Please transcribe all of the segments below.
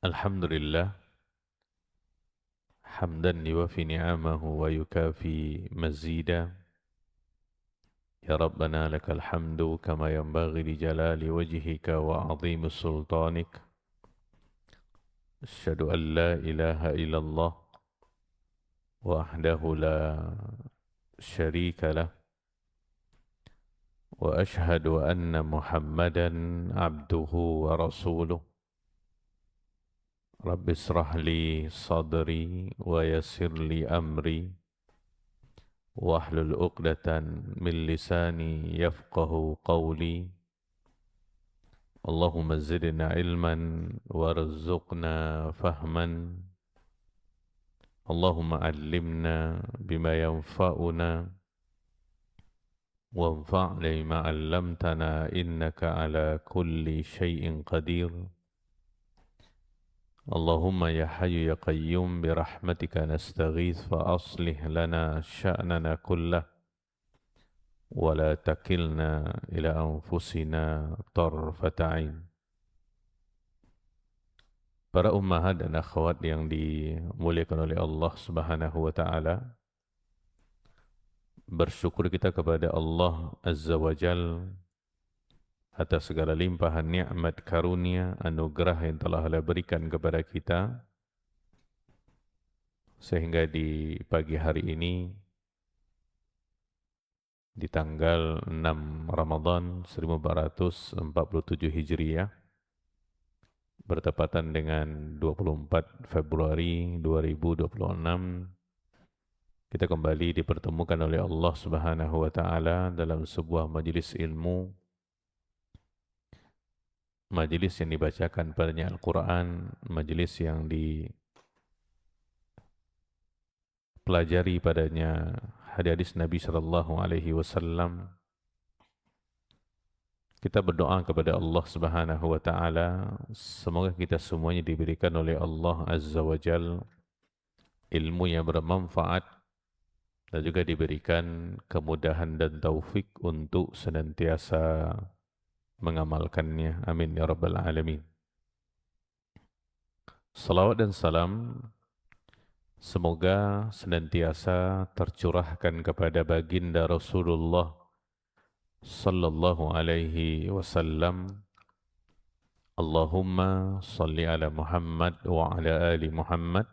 الحمد لله حمدا يوفي نعمه ويكافي مزيدا. يا ربنا لك الحمد كما ينبغي لجلال وجهك وعظيم سلطانك. أشهد أن لا إله إلا الله وحده لا شريك له، وأشهد أن محمدا عبده ورسوله. رب اشرح لي صدري ويسر لي أمري واحلل عقدة من لساني يفقه قولي. اللهم زدنا علما وارزقنا فهما. اللهم علمنا بما ينفعنا وانفعنا بما علمتنا إنك على كل شيء قدير. اللهم يا حي يا قيوم برحمتك نستغيث فأصلح لنا شأننا كله ولا تكلنا إلى أنفسنا طرفة عين. Para ummahat dan akhwat yang dimuliakan oleh Allah Subhanahu wa taala, bersyukur kita kepada Allah Azza wa Jal atas segala limpahan nikmat karunia anugerah yang telah Allah berikan kepada kita, sehingga di pagi hari ini di tanggal 6 Ramadan 1447 Hijriah bertepatan dengan 24 Februari 2026, kita kembali dipertemukan oleh Allah Subhanahu wa taala dalam sebuah majelis ilmu, majelis yang dibacakan padanya Al-Quran, majelis yang dipelajari padanya hadis Nabi sallallahu alaihi wasallam. Kita berdoa kepada Allah Subhanahu wa taala, semoga kita semuanya diberikan oleh Allah Azza wa Jal ilmu yang bermanfaat dan juga diberikan kemudahan dan taufik untuk senantiasa mengamalkannya. Amin ya rabbal alamin. Salawat dan salam semoga senantiasa tercurahkan kepada baginda Rasulullah sallallahu alaihi wasallam. Allahumma salli ala Muhammad wa ala ali Muhammad.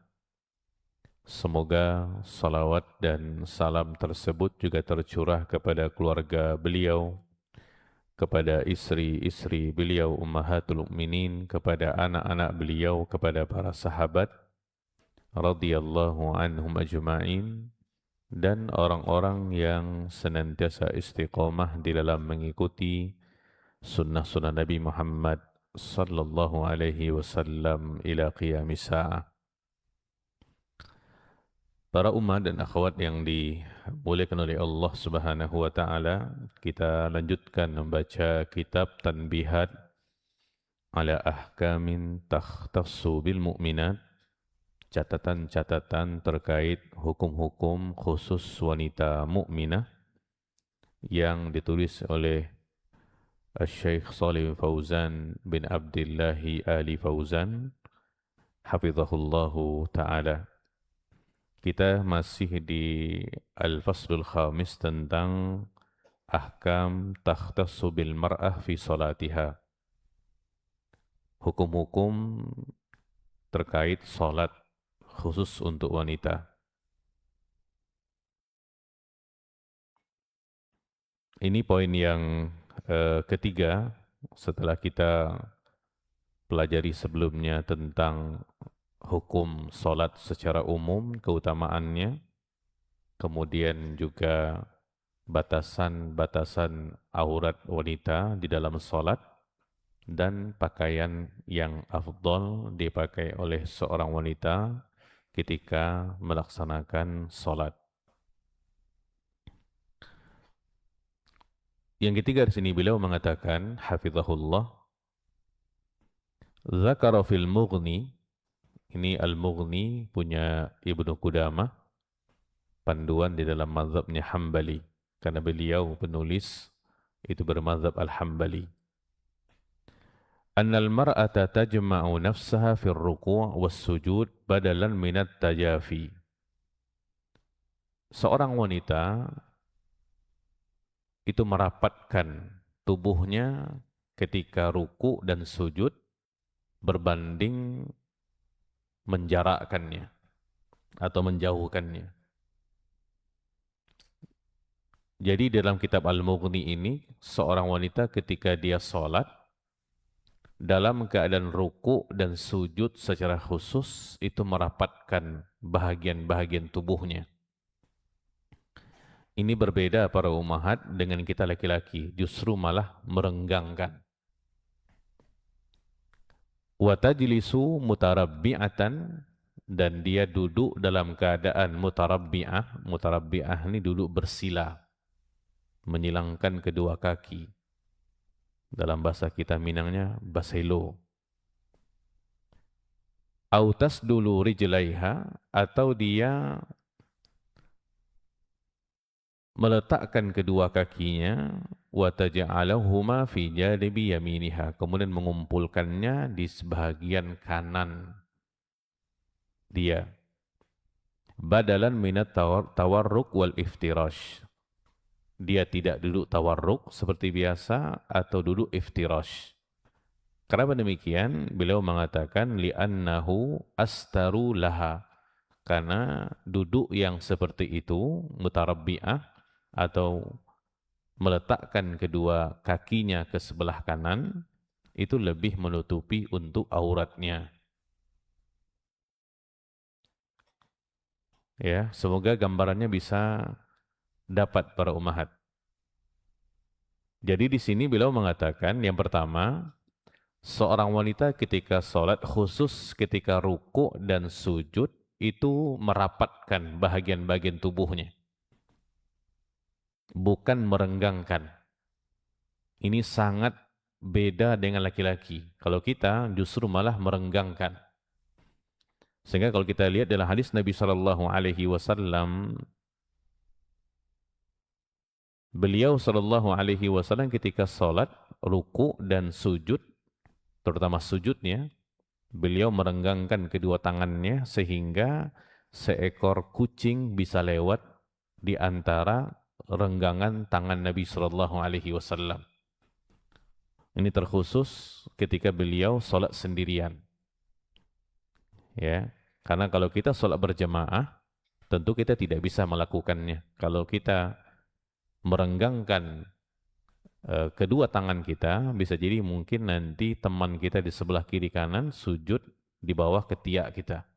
Semoga salawat dan salam tersebut juga tercurah kepada keluarga beliau, kepada istri-istri beliau ummahatul mukminin, kepada anak-anak beliau, kepada para sahabat radhiyallahu anhum ajma'in, dan orang-orang yang senantiasa istiqomah di dalam mengikuti sunnah-sunnah Nabi Muhammad sallallahu alaihi wasallam ila qiyamis sa'ah. Para umat dan akhwat yang dimuliakan oleh Allah Subhanahu wa taala, kita lanjutkan membaca kitab Tanbihat ala Ahkamin Takhtassu bil Mu'minat, catatan-catatan terkait hukum-hukum khusus wanita mukminah, yang ditulis oleh Syekh Shalih Fauzan bin Abdullah Ali Fauzan hafizahullahu taala. Kita masih di Al-Faslul Khamis tentang ahkam takhtassu bil mar'ah fi salatiha. Hukum-hukum terkait salat khusus untuk wanita. Ini poin yang ketiga setelah kita pelajari sebelumnya tentang hukum salat secara umum, keutamaannya, kemudian juga batasan-batasan aurat wanita di dalam salat, dan pakaian yang afdal dipakai oleh seorang wanita ketika melaksanakan salat. Yang ketiga di sini beliau mengatakan hafizahullah, zakara fil mughni. Ini Al-Mughni punya Ibnu Qudamah, panduan di dalam mazhabnya Hambali, karena beliau penulis itu bermazhab Al-Hambali. annal mar'ata tajma'u nafsaha fil ruku' was sujud badalan minat tajafi. Seorang wanita itu merapatkan tubuhnya ketika ruku dan sujud berbanding menjarakkannya atau menjauhkannya. Jadi dalam kitab Al-Mughni ini, seorang wanita ketika dia sholat, dalam keadaan ruku dan sujud secara khusus, itu merapatkan bahagian-bahagian tubuhnya. Ini berbeda para ummahat dengan kita laki-laki, justru malah merenggangkan. Wa tajlisu mutarabbi'atan, dan dia duduk dalam keadaan mutarabbi'ah. Mutarabbi'ah ini duduk bersila, menyilangkan kedua kaki. Dalam bahasa kita Minangnya baselo. Autas dulu rijlaiha, atau dia meletakkan kedua kakinya, wa taj'alahuma fi janibi yaminiha, kemudian mengumpulkannya di sebahagian kanan dia. Badalan minat tawarruk wal iftirash. Dia tidak duduk tawarruk seperti biasa atau duduk iftirash. Kenapa demikian? Beliau mengatakan li'annahu astaru laha. Karena duduk yang seperti itu, mutarabbi'ah, atau meletakkan kedua kakinya ke sebelah kanan, itu lebih menutupi untuk auratnya. Ya, semoga gambarannya bisa dapat para ummahat. Jadi di sini beliau mengatakan yang pertama, seorang wanita ketika sholat, khusus ketika ruku dan sujud, itu merapatkan bahagian-bahagian tubuhnya, bukan merenggangkan. Ini sangat beda dengan laki-laki. Kalau kita justru malah merenggangkan. Sehingga kalau kita lihat dalam hadis Nabi SAW, beliau SAW ketika sholat, ruku dan sujud, terutama sujudnya, beliau merenggangkan kedua tangannya sehingga seekor kucing bisa lewat di antara renggangan tangan Nabi SAW. Ini terkhusus ketika beliau sholat sendirian. Ya, karena kalau kita sholat berjamaah, tentu kita tidak bisa melakukannya. Kalau kita merenggangkan kedua tangan kita, bisa jadi mungkin nanti teman kita di sebelah kiri kanan sujud di bawah ketiak kita.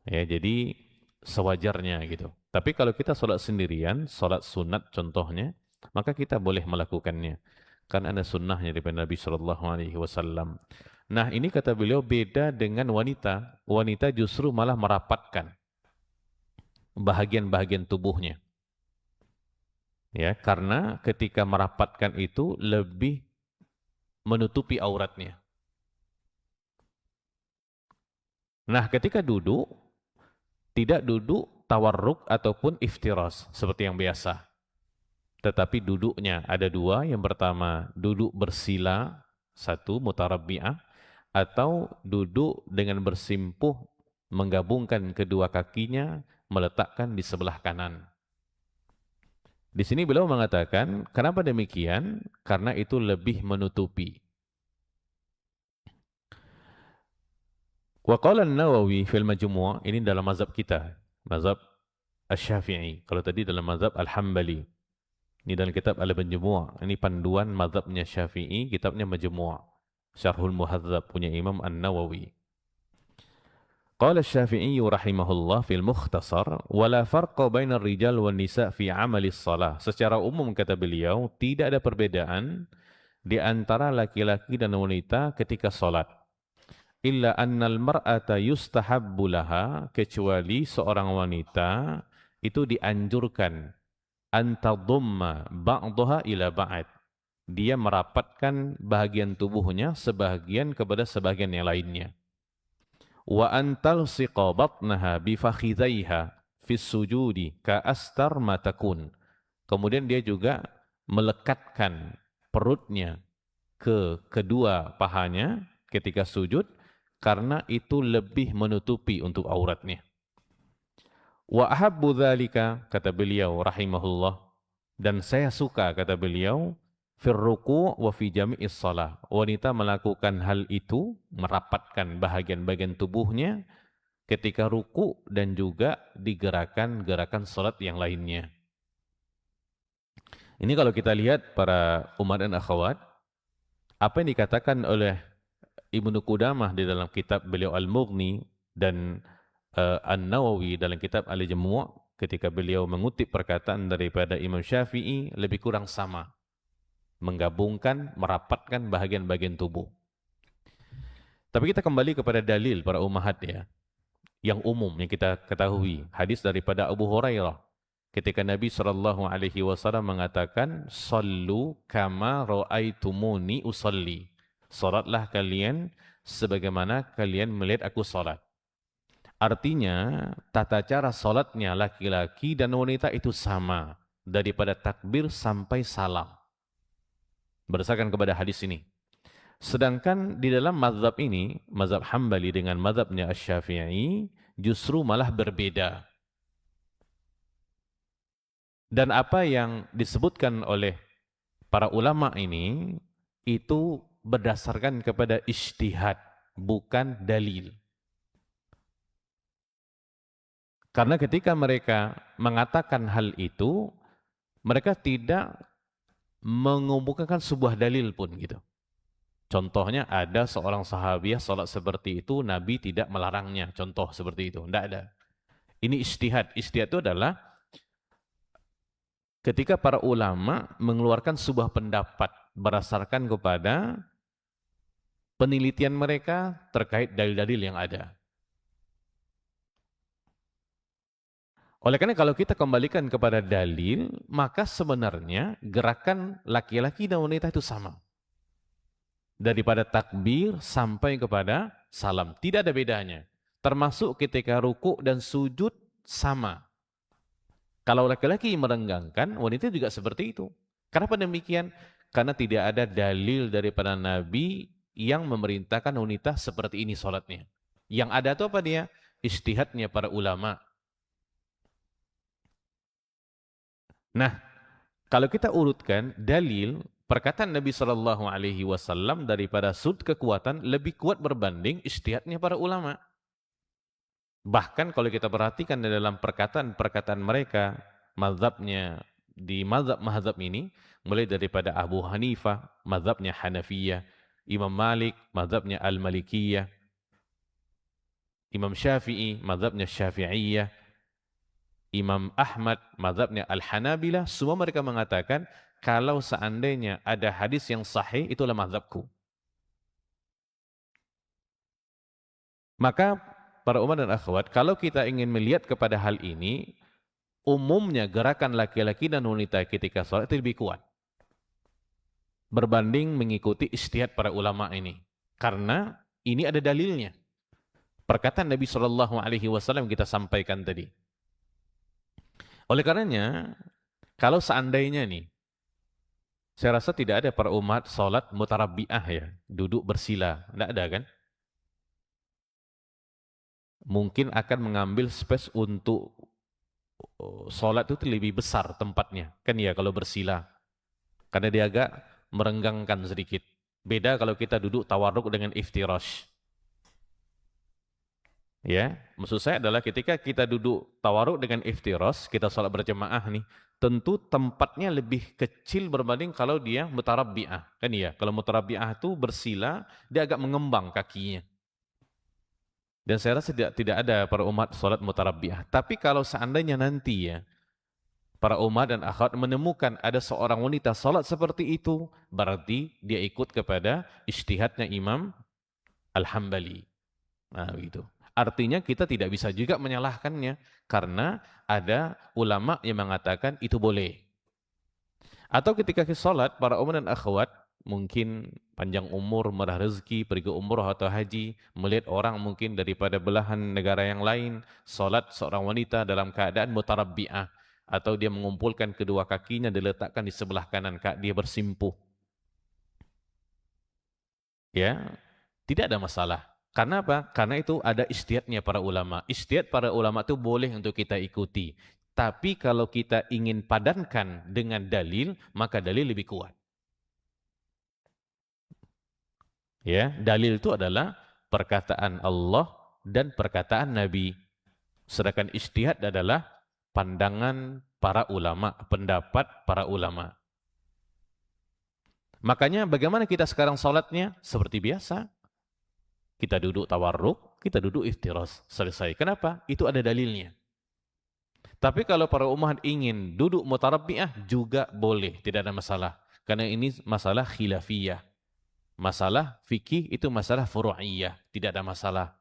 Ya, jadi sewajarnya gitu. Tapi kalau kita sholat sendirian, sholat sunat contohnya, maka kita boleh melakukannya. Kan ada sunnahnya dari Nabi SAW. Nah, ini kata beliau beda dengan wanita. Wanita justru malah merapatkan bahagian-bahagian tubuhnya. Ya, karena ketika merapatkan itu lebih menutupi auratnya. Nah, ketika duduk, tidak duduk tawarruk ataupun iftiras seperti yang biasa. Tetapi duduknya ada dua. Yang pertama, duduk bersila, satu mutarabbi'ah, atau duduk dengan bersimpuh, menggabungkan kedua kakinya, meletakkan di sebelah kanan. Di sini beliau mengatakan, kenapa demikian? Karena itu lebih menutupi. Wa qala an-Nawawi fil Majmu', ini dalam mazhab kita, mazhab Asy-Syafi'i. Kalau tadi dalam mazhab Al-Hambali. Ini dalam kitab Al-Majmu', ini panduan mazhabnya Syafi'i, kitabnya Majmu', Syarhul Muhadzab punya Imam An-Nawawi. Qala Asy-Syafi'i rahimahullah fil Mukhtasar, wala farqa bainar rijal wan nisa fi amalis shalah. Secara umum kata beliau, tidak ada perbedaan di antara laki-laki dan wanita ketika salat. Illa annal mar'ata yustahabbu laha, kecuali seorang wanita itu dianjurkan antadumma ba'daha ila ba'd. Dia merapatkan bahagian tubuhnya sebahagian kepada sebahagian yang lainnya. Wa antal siqa batnaha bi fakhidhaiha fi sujudi ka astar ma takun. Kemudian dia juga melekatkan perutnya ke kedua pahanya ketika sujud, karena itu lebih menutupi untuk auratnya. Wa ahabbu dzalika, kata beliau rahimahullah, dan saya suka, kata beliau, fir ruku' wa fi jami'is shalah. Wanita melakukan hal itu, merapatkan bahagian-bahagian tubuhnya ketika ruku dan juga di gerakan-gerakan salat yang lainnya. Ini kalau kita lihat para umat dan akhwat, apa yang dikatakan oleh Ibnu Qudamah di dalam kitab beliau Al-Mughni dan An-Nawawi dalam kitab Al-Jmu' ketika beliau mengutip perkataan daripada Imam Syafi'i lebih kurang sama. Menggabungkan, merapatkan bahagian-bahagian tubuh. Tapi kita kembali kepada dalil para ummahat ya, yang umum yang kita ketahui. Hadis daripada Abu Hurairah. Ketika Nabi SAW mengatakan, Sallu kama ra'aitumuni usalli. Salatlah kalian sebagaimana kalian melihat aku salat. Artinya, tata cara salatnya laki-laki dan wanita itu sama. Daripada takbir sampai salam. Berdasarkan kepada hadis ini. Sedangkan di dalam mazhab ini, mazhab Hambali dengan mazhabnya Asy-Syafi'i, justru malah berbeda. Dan apa yang disebutkan oleh para ulama ini, itu berdasarkan kepada ijtihad, bukan dalil. Karena ketika mereka mengatakan hal itu, mereka tidak mengumpulkan sebuah dalil pun gitu. Contohnya ada seorang sahabiah salat seperti itu, Nabi tidak melarangnya. Contoh seperti itu, tidak ada. Ini ijtihad. Ijtihad itu adalah ketika para ulama mengeluarkan sebuah pendapat berdasarkan kepada penelitian mereka terkait dalil-dalil yang ada. Oleh karena kalau kita kembalikan kepada dalil, maka sebenarnya gerakan laki-laki dan wanita itu sama. Daripada takbir sampai kepada salam. Tidak ada bedanya. Termasuk ketika ruku dan sujud sama. Kalau laki-laki merenggangkan, wanita juga seperti itu. Kenapa demikian? Karena tidak ada dalil daripada Nabi yang memerintahkan wanita seperti ini sholatnya. Yang ada itu apa dia? Ijtihadnya para ulama. Nah, kalau kita urutkan dalil perkataan Nabi SAW daripada sud kekuatan lebih kuat berbanding ijtihadnya para ulama. Bahkan kalau kita perhatikan di dalam perkataan-perkataan mereka, mazhabnya di mazhab ini, mulai daripada Abu Hanifah, mazhabnya Hanafiyah, Imam Malik, mazhabnya Al-Malikiyah, Imam Syafi'i, mazhabnya Syafi'iyah, Imam Ahmad, mazhabnya Al-Hanabilah, semua mereka mengatakan, kalau seandainya ada hadis yang sahih, itulah mazhabku. Maka, para umat dan akhwat, kalau kita ingin melihat kepada hal ini, umumnya gerakan laki-laki dan wanita ketika sholat itu lebih kuat. Berbanding mengikuti ijtihad para ulama ini. Karena ini ada dalilnya. Perkataan Nabi SAW kita sampaikan tadi. Oleh karenanya, kalau seandainya nih, saya rasa tidak ada para umat sholat mutarabbi'ah ya, duduk bersila. Tidak ada kan? Mungkin akan mengambil space untuk sholat itu lebih besar tempatnya. Kan ya kalau bersila. Karena dia agak merenggangkan sedikit. Beda kalau kita duduk tawarruk dengan iftirash. Ya, maksud saya adalah ketika kita duduk tawarruk dengan iftirash, kita sholat berjamaah nih, tentu tempatnya lebih kecil berbanding kalau dia mutarabbi'ah. Kan ya, kalau mutarabbi'ah itu bersila, dia agak mengembang kakinya. Dan saya rasa tidak ada para umat sholat mutarabbi'ah. Tapi kalau seandainya nanti ya, para umat dan akhwat menemukan ada seorang wanita sholat seperti itu, berarti dia ikut kepada ijtihadnya Imam Al-Hambali. Nah begitu. Artinya kita tidak bisa juga menyalahkannya, karena ada ulama yang mengatakan itu boleh. Atau ketika kita sholat, para umat dan akhwat, mungkin panjang umur, murah rezeki, pergi umroh atau haji, melihat orang mungkin daripada belahan negara yang lain, sholat seorang wanita dalam keadaan mutarabbi'ah, atau dia mengumpulkan kedua kakinya diletakkan di sebelah kanan, dia bersimpuh. Ya, tidak ada masalah. Karena apa? Karena itu ada ijtihadnya para ulama. Ijtihad para ulama itu boleh untuk kita ikuti. Tapi kalau kita ingin padankan dengan dalil, maka dalil lebih kuat. Ya, dalil itu adalah perkataan Allah dan perkataan Nabi. Sedangkan ijtihad adalah pandangan para ulama, pendapat para ulama. Makanya bagaimana kita sekarang sholatnya? Seperti biasa. Kita duduk tawarruk, kita duduk iftiras. Selesai. Kenapa? Itu ada dalilnya. Tapi kalau para umat ingin duduk mutarabbi'ah juga boleh, tidak ada masalah. Karena ini masalah khilafiyah. Masalah fikih itu masalah furu'iyah, tidak ada masalah.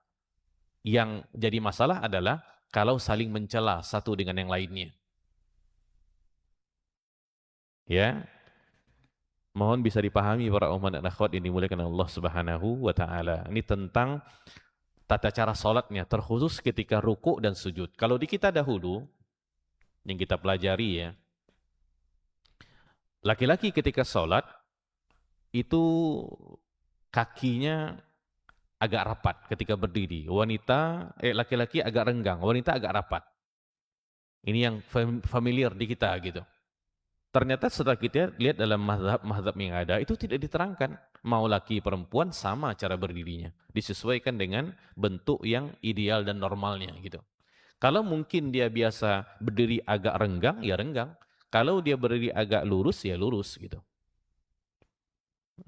Yang jadi masalah adalah kalau saling mencela satu dengan yang lainnya. Ya, mohon bisa dipahami para umat dan akhwat yang dimuliakan Allah Subhanahu wa taala. Ini tentang tata cara salatnya terkhusus ketika ruku dan sujud. Kalau di kita dahulu yang kita pelajari ya, laki-laki ketika salat itu kakinya agak rapat ketika berdiri. Laki-laki agak renggang, wanita agak rapat. Ini yang familiar di kita gitu. Ternyata setelah kita lihat dalam mazhab yang ada, itu tidak diterangkan. Mau laki perempuan sama cara berdirinya. Disesuaikan dengan bentuk yang ideal dan normalnya gitu. Kalau mungkin dia biasa berdiri agak renggang, ya renggang. Kalau dia berdiri agak lurus, ya lurus gitu.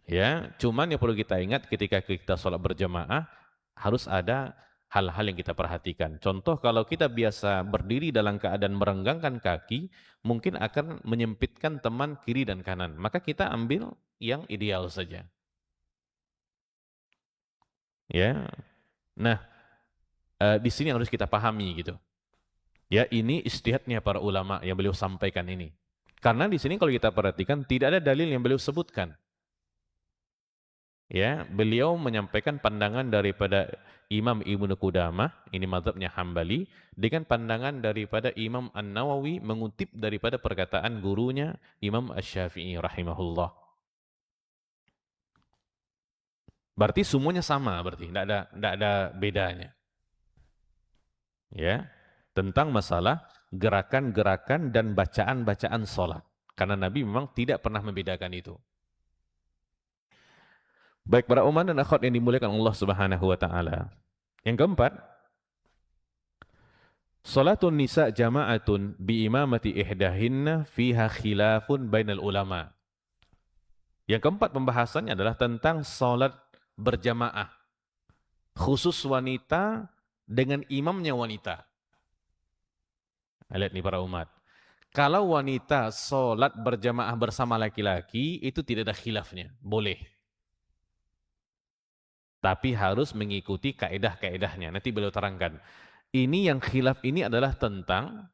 Ya, cuman yang perlu kita ingat ketika kita sholat berjamaah, harus ada hal-hal yang kita perhatikan. Contoh kalau kita biasa berdiri dalam keadaan merenggangkan kaki, mungkin akan menyempitkan teman kiri dan kanan. Maka kita ambil yang ideal saja. Ya. Nah, di sini harus kita pahami gitu. Ya, ini ijtihadnya para ulama yang beliau sampaikan ini. Karena di sini kalau kita perhatikan tidak ada dalil yang beliau sebutkan. Ya, beliau menyampaikan pandangan daripada Imam Ibnu Qudamah, ini mazhabnya Hambali, dengan pandangan daripada Imam An-Nawawi mengutip daripada perkataan gurunya Imam Asy-Syafi'i rahimahullah. Berarti semuanya sama berarti, tidak ada bedanya. Ya, tentang masalah gerakan-gerakan dan bacaan-bacaan salat. Karena Nabi memang tidak pernah membedakan itu. Baik para umat dan akhwat yang dimuliakan Allah Subhanahu wa taala. Yang keempat, salatun nisa jama'atun bi imamati ihdahinna fiha khilafun bainal ulama. Yang keempat pembahasannya adalah tentang salat berjamaah. Khusus wanita dengan imamnya wanita. Lihat nih para umat. Kalau wanita salat berjamaah bersama laki-laki, itu tidak ada khilafnya. Boleh. Tapi harus mengikuti kaedah-kaedahnya. Nanti beliau terangkan. Ini yang khilaf ini adalah tentang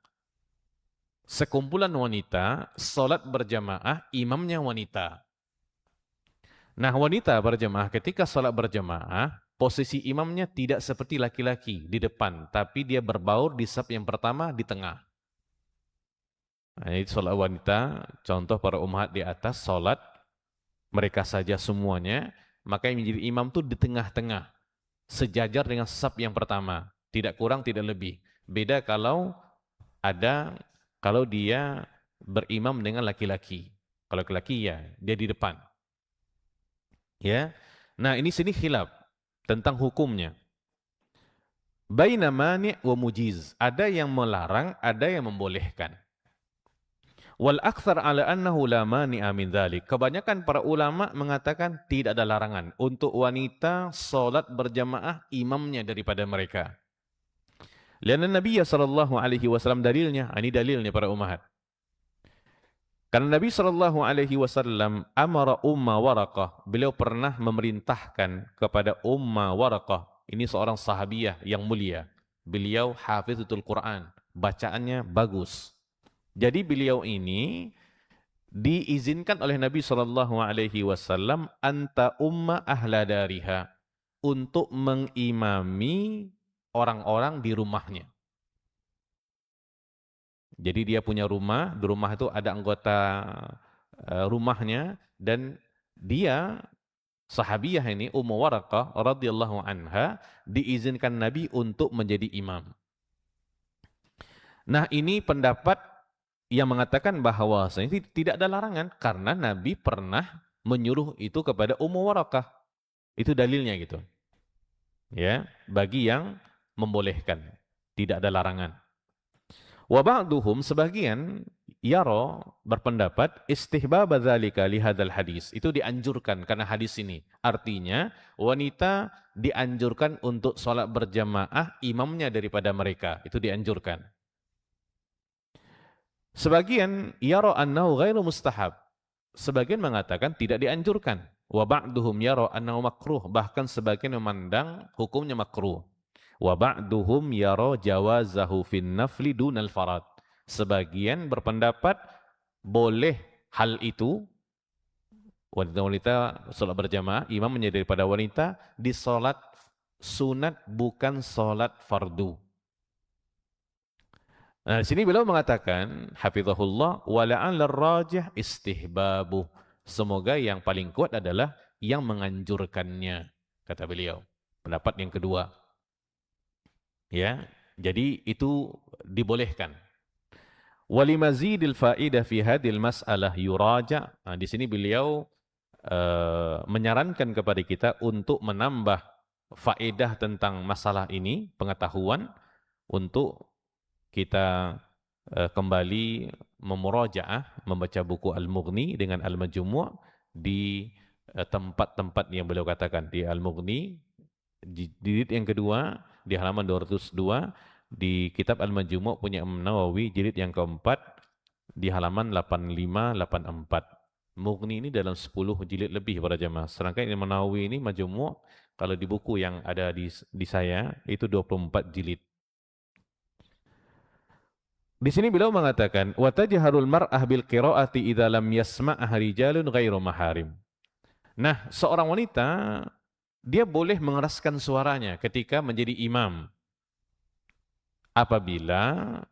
sekumpulan wanita, salat berjamaah, imamnya wanita. Nah, wanita berjamaah ketika salat berjamaah, posisi imamnya tidak seperti laki-laki di depan, tapi dia berbaur di saf yang pertama di tengah. Nah, ini salat wanita, contoh para ummahat di atas salat mereka saja semuanya, maka yang menjadi imam itu di tengah-tengah, sejajar dengan saf yang pertama, tidak kurang tidak lebih. Beda kalau dia berimam dengan laki-laki. Kalau laki-laki ya dia di depan. Ya. Nah, ini sini khilaf tentang hukumnya. Baina mani' wa mujiz. Ada yang melarang, ada yang membolehkan. Wal aktsar ala annahu la mani'a min dzalik. Kebanyakan para ulama mengatakan tidak ada larangan untuk wanita salat berjamaah imamnya daripada mereka. Lianna Nabi sallallahu alaihi wasallam dalilnya, ini dalilnya para ummahat. Karena Nabi sallallahu alaihi wasallam amara Umma Waraqah, beliau pernah memerintahkan kepada Umma Waraqah, ini seorang sahabiyah yang mulia. Beliau hafizatul Quran, bacaannya bagus. Jadi beliau ini diizinkan oleh Nabi sallallahu alaihi wasallam anta umma ahla dariha untuk mengimami orang-orang di rumahnya. Jadi dia punya rumah, di rumah itu ada anggota rumahnya dan dia Sahabiyah ini Ummu Waraqah radhiyallahu anha diizinkan Nabi untuk menjadi imam. Nah, ini pendapat yang mengatakan bahwa tidak ada larangan karena Nabi pernah menyuruh itu kepada Ummu Waraqah. Itu dalilnya gitu. Ya, bagi yang membolehkan, tidak ada larangan. Wa ba'duhum sebagian yaro berpendapat istihbab dzalika li hadzal hadis. Itu dianjurkan karena hadis ini. Artinya wanita dianjurkan untuk sholat berjamaah imamnya daripada mereka. Itu dianjurkan. Sebagian yaro annahu ghairu mustahab. Sebagian mengatakan tidak dianjurkan. Wa ba'duhum yaro annahu makruh. Bahkan sebagian memandang hukumnya makruh. Wa ba'duhum yaro jawazahu fin nafli dunal farad. Sebagian berpendapat boleh hal itu, wanita-wanita sholat berjamaah, imamnya daripada wanita di sholat sunat bukan sholat fardu. Nah, di sini beliau mengatakan hafizahullah wa la'al rajih istihbabu. Semoga yang paling kuat adalah yang menganjurkannya, kata beliau. Pendapat yang kedua. Ya, jadi itu dibolehkan. Walimazidil faidah fi hadil mas'alah yuraja. Nah, di sini beliau menyarankan kepada kita untuk menambah faedah tentang masalah ini, pengetahuan, untuk kita kembali memurajaah, membaca buku Al-Mughni dengan Al-Majmu' di tempat-tempat yang beliau katakan. Di Al-Mughni, di jilid yang kedua, di halaman 202, di kitab Al-Majmu' punya Imam Nawawi, jilid yang keempat, di halaman 85-84. Mughni ini dalam 10 jilid lebih para jamaah. Sedangkan Imam Nawawi ini Majmu' kalau di buku yang ada di saya itu 24 jilid. Di sini beliau mengatakan wa tajharul mar'ah bil qiraati idza lam yasma'ha rijalun ghairu maharim. Nah, seorang wanita dia boleh mengeraskan suaranya ketika menjadi imam apabila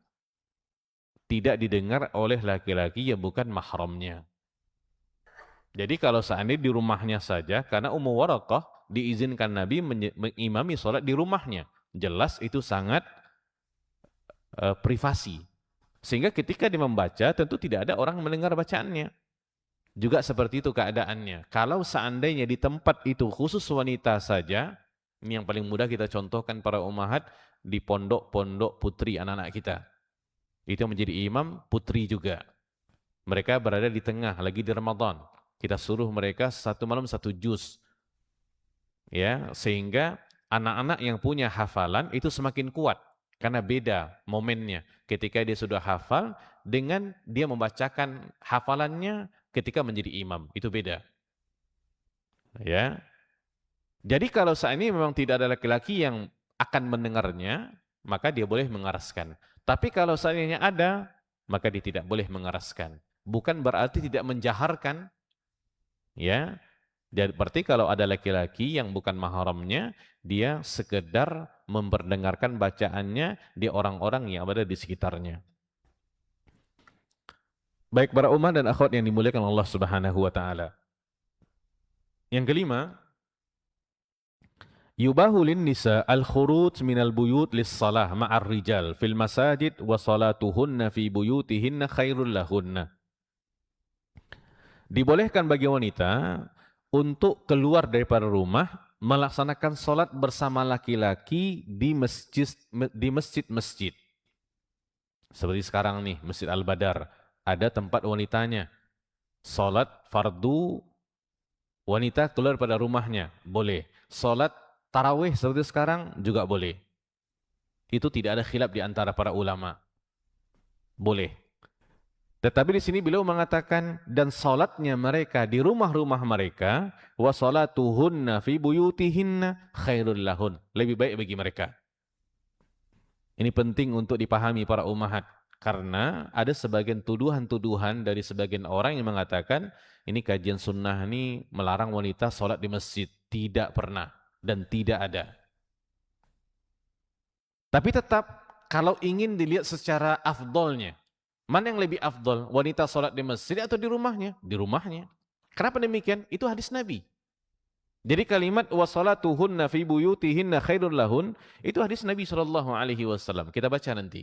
tidak didengar oleh laki-laki yang bukan mahramnya. Jadi kalau seandainya di rumahnya saja, karena Ummu Waraqah diizinkan Nabi mengimami sholat di rumahnya. Jelas itu sangat privasi. Sehingga ketika dia membaca, tentu tidak ada orang mendengar bacaannya. Juga seperti itu keadaannya. Kalau seandainya di tempat itu khusus wanita saja, ini yang paling mudah kita contohkan para ummahat di pondok-pondok putri anak-anak kita. Itu menjadi imam putri juga. Mereka berada di tengah, lagi di Ramadan. Kita suruh mereka satu malam satu juz. Ya, sehingga anak-anak yang punya hafalan itu semakin kuat. Karena beda momennya. Ketika dia sudah hafal, dengan dia membacakan hafalannya ketika menjadi imam. Itu beda. Ya. Jadi kalau saat ini memang tidak ada laki-laki yang akan mendengarnya, maka dia boleh mengeraskan. Tapi kalau seandainya ada, maka dia tidak boleh mengeraskan. Bukan berarti tidak menjaharkan. Ya, berarti kalau ada laki-laki yang bukan mahramnya, dia sekedar memperdengarkan bacaannya di orang-orang yang ada di sekitarnya. Baik para umat dan akhwat yang dimuliakan Allah Subhanahu wa taala. Yang kelima, yubahu lin nisa al-khuruj minal buyut lis-shalah ma'ar rijal fil masajid wa salatuhunna fi buyutihinna khairul lahunna. Dibolehkan bagi wanita untuk keluar daripada rumah melaksanakan sholat bersama laki-laki di masjid-masjid. Seperti sekarang nih, Masjid Al-Badar, ada tempat wanitanya. Sholat fardu wanita keluar pada rumahnya, boleh. Sholat tarawih seperti sekarang juga boleh. Itu tidak ada khilaf di antara para ulama. Boleh. Tetapi di sini beliau mengatakan dan salatnya mereka di rumah-rumah mereka wa salatuhunna fi buyutihinna khairul lahun, lebih baik bagi mereka. Ini penting untuk dipahami para ummahat karena ada sebagian tuduhan-tuduhan dari sebagian orang yang mengatakan ini kajian sunnah ini melarang wanita salat di masjid. Tidak pernah dan tidak ada. Tapi tetap kalau ingin dilihat secara afdolnya, mana yang lebih afdol? Wanita sholat di masjid atau di rumahnya? Di rumahnya. Kenapa demikian? Itu hadis Nabi. Jadi kalimat wasalatuhunna fi buyutihinna khairul lahun itu hadis Nabi SAW. Kita baca nanti.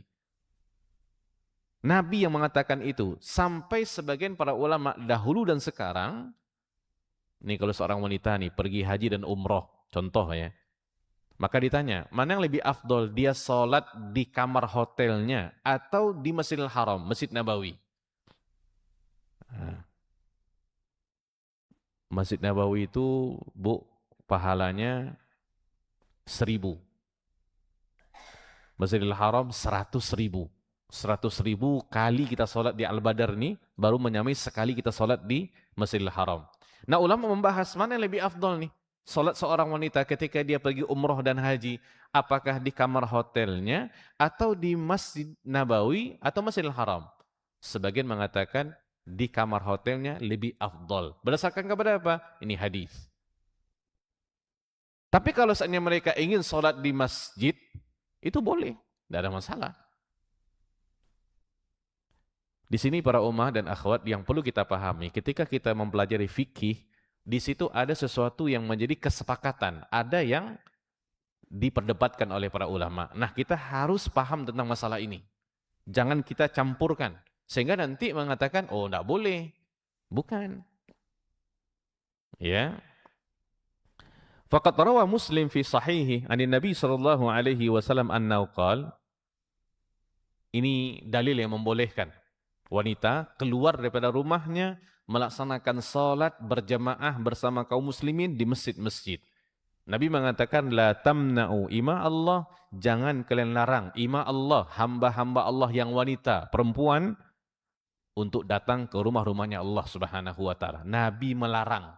Nabi yang mengatakan itu sampai sebagian para ulama dahulu dan sekarang. Nih kalau seorang wanita nih pergi haji dan umroh, contoh ya. Maka ditanya, mana yang lebih afdol dia sholat di kamar hotelnya atau di Masjidil Haram, Masjid Nabawi? Nah, Masjid Nabawi itu, Bu, pahalanya 1.000. Masjidil Haram 100.000. 100.000 kali kita sholat di Al-Badar ini, baru menyamai sekali kita sholat di Masjidil Haram. Nah ulama membahas mana yang lebih afdol nih. Sholat seorang wanita ketika dia pergi umroh dan haji, apakah di kamar hotelnya, atau di Masjid Nabawi, atau Masjidil Haram? Sebagian mengatakan di kamar hotelnya lebih afdol. Berdasarkan kepada apa? Ini hadis. Tapi kalau seandainya mereka ingin sholat di masjid, itu boleh, tidak ada masalah. Di sini para ummah dan akhwat yang perlu kita pahami, ketika kita mempelajari fikih, di situ ada sesuatu yang menjadi kesepakatan, ada yang diperdebatkan oleh para ulama. Nah, kita harus paham tentang masalah ini. Jangan kita campurkan, sehingga nanti mengatakan, oh tidak boleh. Bukan. Ya. Faqad rawa Muslim fi sahihi anin Nabi sallallahu alaihi wasallam annahu qala, ini dalil yang membolehkan wanita keluar daripada rumahnya melaksanakan salat berjamaah bersama kaum muslimin di masjid-masjid. Nabi mengatakan la tamna'u ima Allah, jangan kalian larang ima Allah, hamba-hamba Allah yang wanita, perempuan untuk datang ke rumah-rumahnya Allah Subhanahu wa taala. Nabi melarang.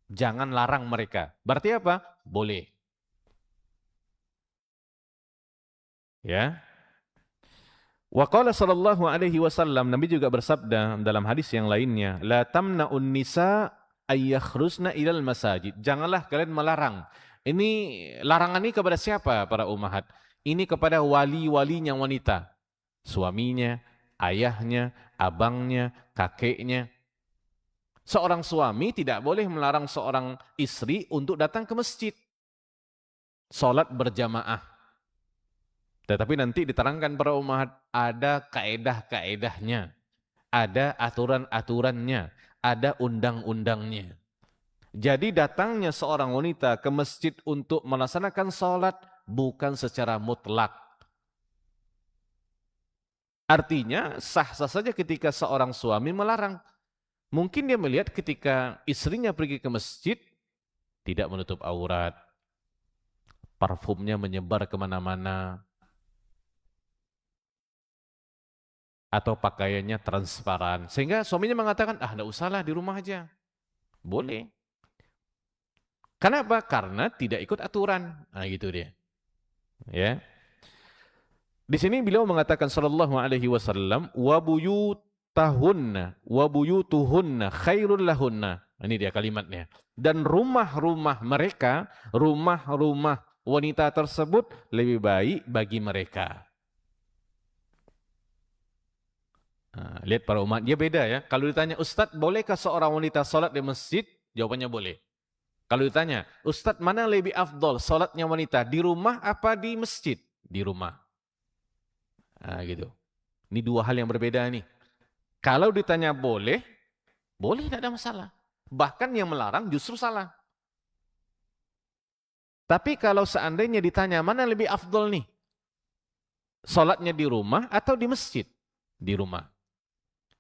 Jangan larang mereka. Berarti apa? Boleh. Ya. Wa qala sallallahu alaihi wasallam, Nabi juga bersabda dalam hadis yang lainnya, la tamna'un nisa ayyakhrusna ilal masajid. Janganlah kalian melarang. Ini larangan ini kepada siapa para ummahat? Ini kepada wali-walinya wanita. Suaminya, ayahnya, abangnya, kakeknya. Seorang suami tidak boleh melarang seorang istri untuk datang ke masjid. Salat berjamaah. Tetapi nanti diterangkan para ummahat, ada kaedah-kaedahnya, ada aturan-aturannya, ada undang-undangnya. Jadi datangnya seorang wanita ke masjid untuk melaksanakan salat bukan secara mutlak. Artinya sah-sah saja ketika seorang suami melarang. Mungkin dia melihat ketika istrinya pergi ke masjid, tidak menutup aurat, parfumnya menyebar kemana-mana, atau pakaiannya transparan. Sehingga suaminya mengatakan, tidak usahlah di rumah aja. Boleh. Kenapa? Karena tidak ikut aturan. Nah gitu dia. Ya. Di sini beliau mengatakan sallallahu alaihi wasallam, wa buyutuhunna khairul lahunna. Ini dia kalimatnya. Dan rumah-rumah mereka, rumah-rumah wanita tersebut lebih baik bagi mereka. Nah, lihat para umat, dia beda ya. Kalau ditanya, Ustadz, bolehkah seorang wanita sholat di masjid? Jawabannya boleh. Kalau ditanya, Ustadz, mana lebih afdol sholatnya wanita? Di rumah apa di masjid? Di rumah. Nah gitu. Ini dua hal yang berbeda nih. Kalau ditanya boleh, boleh, tidak ada masalah. Bahkan yang melarang justru salah. Tapi kalau seandainya ditanya, mana lebih afdol nih? Sholatnya di rumah atau di masjid? Di rumah.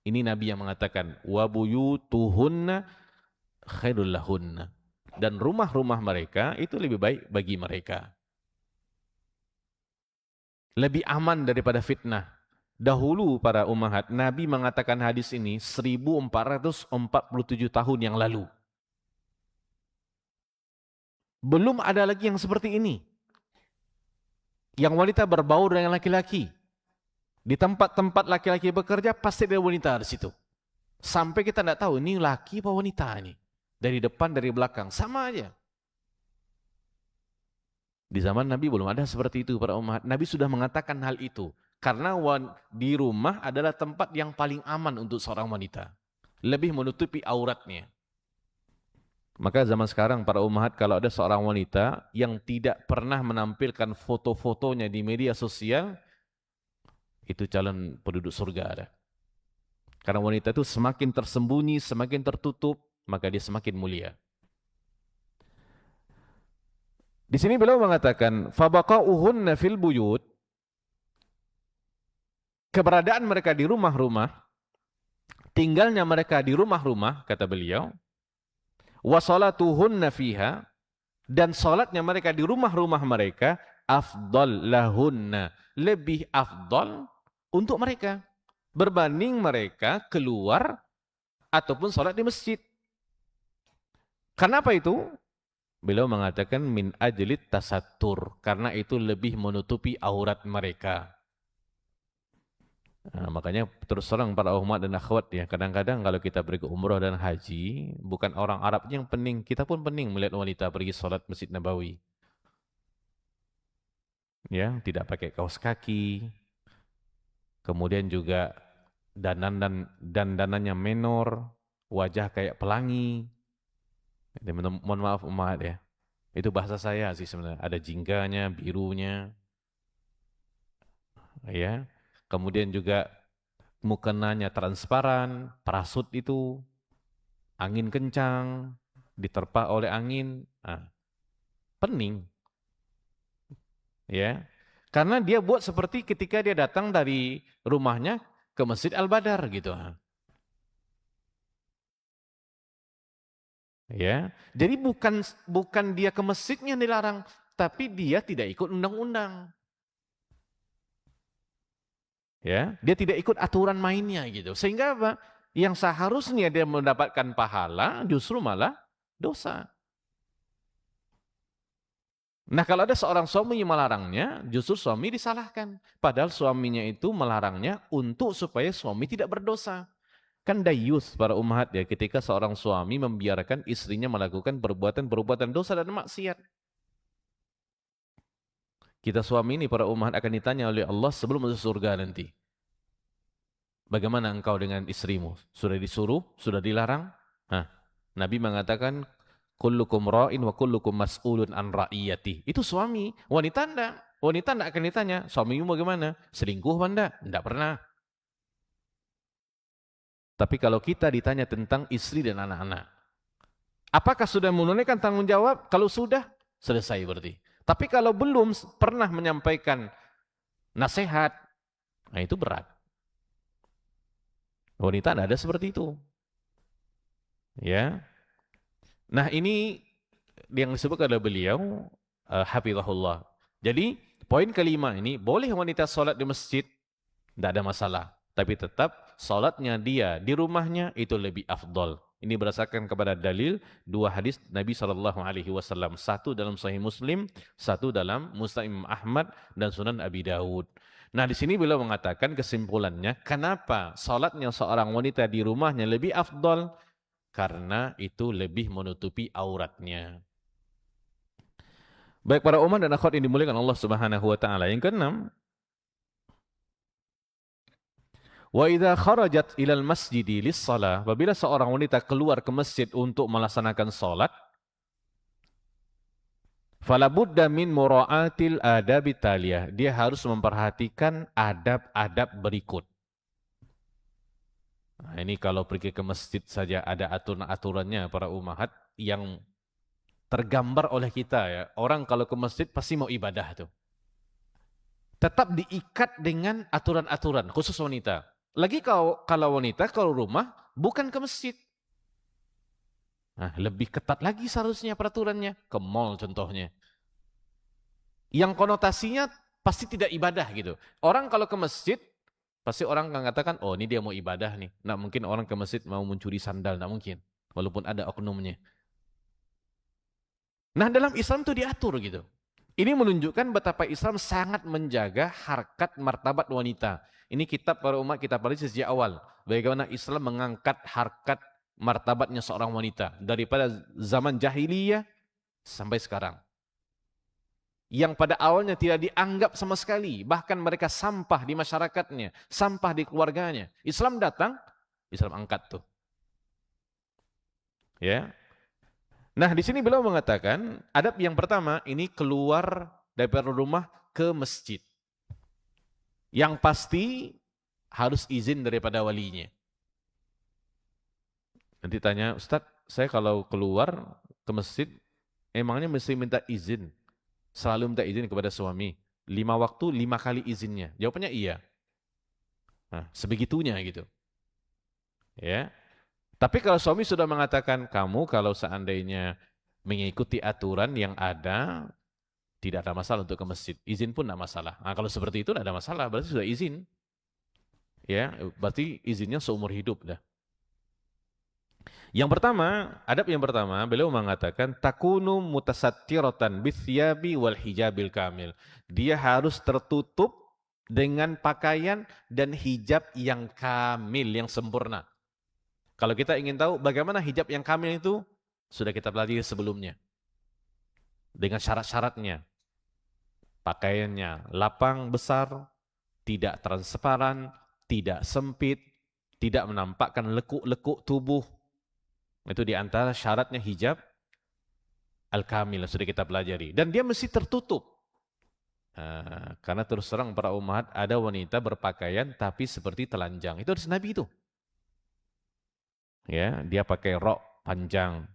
Ini Nabi yang mengatakan, wa buyutuhunna khairul lahunna. Dan rumah-rumah mereka itu lebih baik bagi mereka. Lebih aman daripada fitnah. Dahulu para ummahat, Nabi mengatakan hadis ini 1447 tahun yang lalu. Belum ada lagi yang seperti ini. Yang wanita berbaur dengan laki-laki. Di tempat-tempat laki-laki bekerja pasti ada wanita di situ. Sampai kita tidak tahu ini laki apa wanita ini. Dari depan, dari belakang, sama aja. Di zaman Nabi belum ada seperti itu para umat. Nabi sudah mengatakan hal itu. Karena di rumah adalah tempat yang paling aman untuk seorang wanita. Lebih menutupi auratnya. Maka zaman sekarang para ummahat kalau ada seorang wanita yang tidak pernah menampilkan foto-fotonya di media sosial, itu calon penduduk surga ada. Karena wanita itu semakin tersembunyi, semakin tertutup, maka dia semakin mulia. Di sini beliau mengatakan, fabaqa'uhunna fil buyut, keberadaan mereka di rumah-rumah, tinggalnya mereka di rumah-rumah, kata beliau, wa salatuhunna fiha, dan salatnya mereka di rumah-rumah mereka, afdal lahunna, lebih afdal untuk mereka berbanding mereka keluar ataupun salat di masjid. Kenapa itu? Beliau mengatakan min ajlit tasatur, karena itu lebih menutupi aurat mereka. Nah, makanya terus terang para umat dan akhwat ya, kadang-kadang kalau kita pergi ke umrah dan haji, bukan orang Arab yang pening, kita pun pening melihat wanita pergi salat Masjid Nabawi. Ya, tidak pakai kaos kaki, kemudian juga dandanannya menor, wajah kayak pelangi. Mohon maaf umat ya. Itu bahasa saya sih sebenarnya. Ada jingganya, birunya, ya. Kemudian juga mukenanya transparan, parasut itu, angin kencang, diterpa oleh angin, pening, ya. Karena dia buat seperti ketika dia datang dari rumahnya ke Masjid Al-Badar gitu. Ya. Jadi bukan dia ke masjidnya dilarang, tapi dia tidak ikut undang-undang. Ya, dia tidak ikut aturan mainnya gitu. Sehingga apa? Yang seharusnya dia mendapatkan pahala justru malah dosa. Nah, kalau ada seorang suami yang melarangnya, justru suami disalahkan. Padahal suaminya itu melarangnya untuk supaya suami tidak berdosa. Kan dayus para ummahat ya, ketika seorang suami membiarkan istrinya melakukan perbuatan-perbuatan dosa dan maksiat. Kita suami ini para ummahat akan ditanya oleh Allah sebelum masuk surga nanti. Bagaimana engkau dengan istrimu? Sudah disuruh? Sudah dilarang? Nah, Nabi mengatakan, kullukum ra'in wa kullukum mas'ulun an ra'iyati. Itu suami. Wanita enggak. Wanita enggak akan ditanya, suamimu bagaimana? Selingkuh apa enggak? Enggak pernah. Tapi kalau kita ditanya tentang istri dan anak-anak, apakah sudah menunaikan tanggung jawab? Kalau sudah, selesai berarti. Tapi kalau belum pernah menyampaikan nasihat, nah itu berat. Wanita tidak ada seperti itu. Ya. Nah, ini yang disebut oleh beliau hafizahullah. Jadi, poin kelima ini, boleh wanita sholat di masjid, tidak ada masalah. Tapi tetap sholatnya dia di rumahnya itu lebih afdol. Ini berdasarkan kepada dalil dua hadis Nabi SAW. Satu dalam Sahih Muslim, satu dalam Musnad Imam Ahmad dan Sunan Abi Dawud. Nah, di sini beliau mengatakan kesimpulannya, kenapa sholatnya seorang wanita di rumahnya lebih afdol? Karena itu lebih menutupi auratnya. Baik para umat dan akhwat yang dimuliakan Allah Subhanahu wa taala. Yang keenam, wa idza kharajat ilal masjidi lis-shalah, apabila seorang wanita keluar ke masjid untuk melaksanakan salat, fala budda min mura'atil adab taliyah, dia harus memperhatikan adab-adab berikut. Nah, ini kalau pergi ke masjid saja ada aturan-aturannya para ummahat yang tergambar oleh kita ya. Orang kalau ke masjid pasti mau ibadah tuh. Tetap diikat dengan aturan-aturan khusus wanita. Lagi kalau wanita kalau rumah bukan ke masjid. Nah, lebih ketat lagi seharusnya peraturannya, ke mall contohnya. Yang konotasinya pasti tidak ibadah gitu. Orang kalau ke masjid pasti orang akan katakan, oh ini dia mau ibadah nih. Nah, mungkin orang ke masjid mau mencuri sandal, tidak mungkin. Walaupun ada oknumnya. Nah, dalam Islam itu diatur gitu. Ini menunjukkan betapa Islam sangat menjaga harkat martabat wanita. Ini kitab para umat kita pelajari sejak awal. Bagaimana Islam mengangkat harkat martabatnya seorang wanita. Daripada zaman jahiliyah sampai sekarang. Yang pada awalnya tidak dianggap sama sekali. Bahkan mereka sampah di masyarakatnya. Sampah di keluarganya. Islam datang, Islam angkat tuh. Ya. Nah, di sini beliau mengatakan, adab yang pertama ini keluar dari rumah ke masjid. Yang pasti harus izin daripada walinya. Nanti tanya, Ustadz, saya kalau keluar ke masjid, emangnya mesti minta izin? Selalu minta izin kepada suami. 5 waktu, 5 kali izinnya. Jawabannya iya. Nah, sebegitunya gitu. Ya. Tapi kalau suami sudah mengatakan, kamu kalau seandainya mengikuti aturan yang ada, tidak ada masalah untuk ke masjid. Izin pun tidak masalah. Nah, kalau seperti itu tidak ada masalah, berarti sudah izin. Ya, berarti izinnya seumur hidup dah. Yang pertama, adab yang pertama, beliau mengatakan takunu mutasattiratan bithiyabi wal hijabil kamil. Dia harus tertutup dengan pakaian dan hijab yang kamil, yang sempurna. Kalau kita ingin tahu bagaimana hijab yang kamil itu, sudah kita pelajari sebelumnya. Dengan syarat-syaratnya. Pakaiannya lapang besar, tidak transparan, tidak sempit, tidak menampakkan lekuk-lekuk tubuh. Itu diantara syaratnya hijab al-kamil yang sudah kita pelajari. Dan dia mesti tertutup. Karena terus terang para umat ada wanita berpakaian tapi seperti telanjang. Itu harus Nabi itu. Ya, dia pakai rok panjang,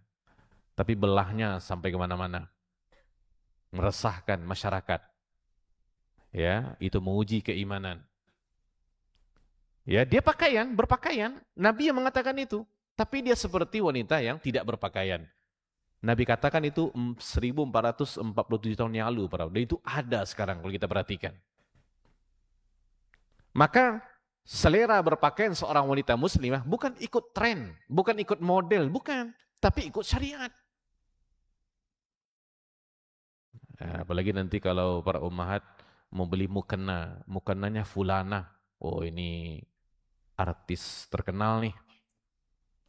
tapi belahnya sampai kemana-mana. Meresahkan masyarakat. Ya, itu menguji keimanan. Ya, dia berpakaian. Nabi yang mengatakan itu. Tapi dia seperti wanita yang tidak berpakaian. Nabi katakan itu 1447 tahun yang lalu. Dan itu ada sekarang kalau kita perhatikan. Maka selera berpakaian seorang wanita muslimah bukan ikut tren, bukan ikut model, bukan. Tapi ikut syariat. Nah, apalagi nanti kalau para ummahat mau beli mukena, mukenanya fulana. Oh ini artis terkenal nih.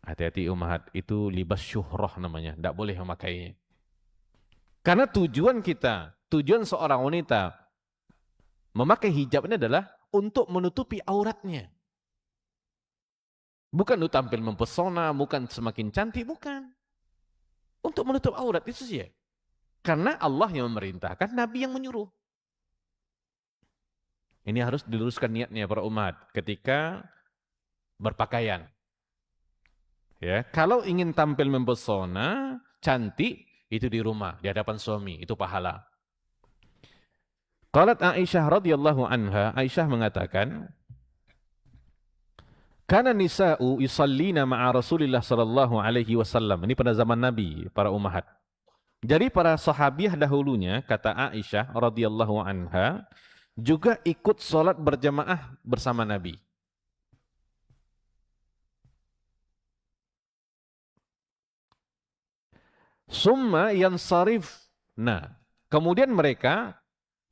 Hati-hati ummahat, itu libas syuhrah namanya, tidak boleh memakainya. Karena tujuan seorang wanita memakai hijab ini adalah untuk menutupi auratnya. Bukan untuk tampil mempesona, bukan semakin cantik, bukan. Untuk menutup aurat, itu saja. Karena Allah yang memerintahkan, Nabi yang menyuruh. Ini harus diluruskan niatnya para umat ketika berpakaian. Ya, kalau ingin tampil mempesona, cantik, itu di rumah, di hadapan suami, itu pahala. Qalat Aisyah radhiyallahu anha, Aisyah mengatakan, kana nisa'u yusallina ma'a Rasulillah sallallahu alaihi wasallam. Ini pada zaman Nabi, para ummahat. Jadi para sahabiah dahulunya, kata Aisyah radhiyallahu anha, juga ikut sholat berjamaah bersama Nabi. Summa yansarif. Nah, kemudian mereka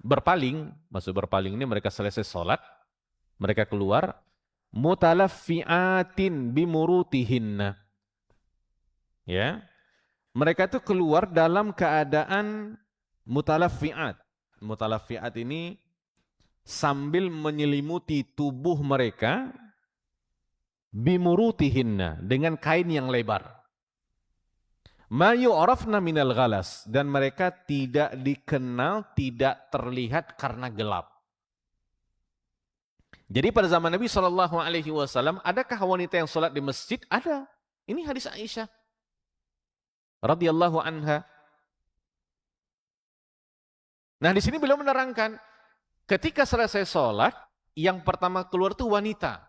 berpaling, maksud berpaling ini mereka selesai sholat, mereka keluar, mutalaffi'atin bimurutihinna. Ya, mereka itu keluar dalam keadaan mutalaffi'at. Mutalaffi'at ini sambil menyelimuti tubuh mereka bimurutihinna, dengan kain yang lebar. Ma yu'rafna minal ghalas, dan mereka tidak dikenal, tidak terlihat karena gelap. Jadi pada zaman Nabi SAW, adakah wanita yang sholat di masjid? Ada. Ini hadis Aisyah radhiyallahu anha. Nah di sini beliau menerangkan, ketika selesai sholat, yang pertama keluar itu wanita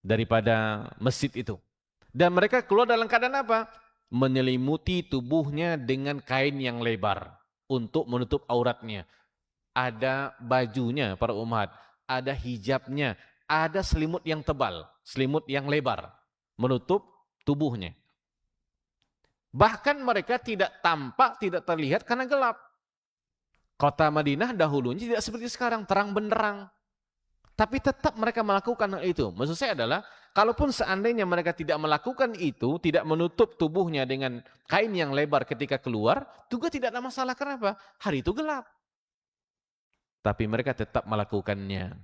daripada masjid itu. Dan mereka keluar dalam keadaan apa? Menyelimuti tubuhnya dengan kain yang lebar untuk menutup auratnya. Ada bajunya para umat, ada hijabnya, ada selimut yang tebal, selimut yang lebar menutup tubuhnya. Bahkan mereka tidak tampak, tidak terlihat karena gelap. Kota Madinah dahulunya tidak seperti sekarang, terang benderang. Tapi tetap mereka melakukan hal itu. Maksud saya adalah, kalaupun seandainya mereka tidak melakukan itu, tidak menutup tubuhnya dengan kain yang lebar ketika keluar, juga tidak ada masalah. Kenapa? Hari itu gelap. Tapi mereka tetap melakukannya.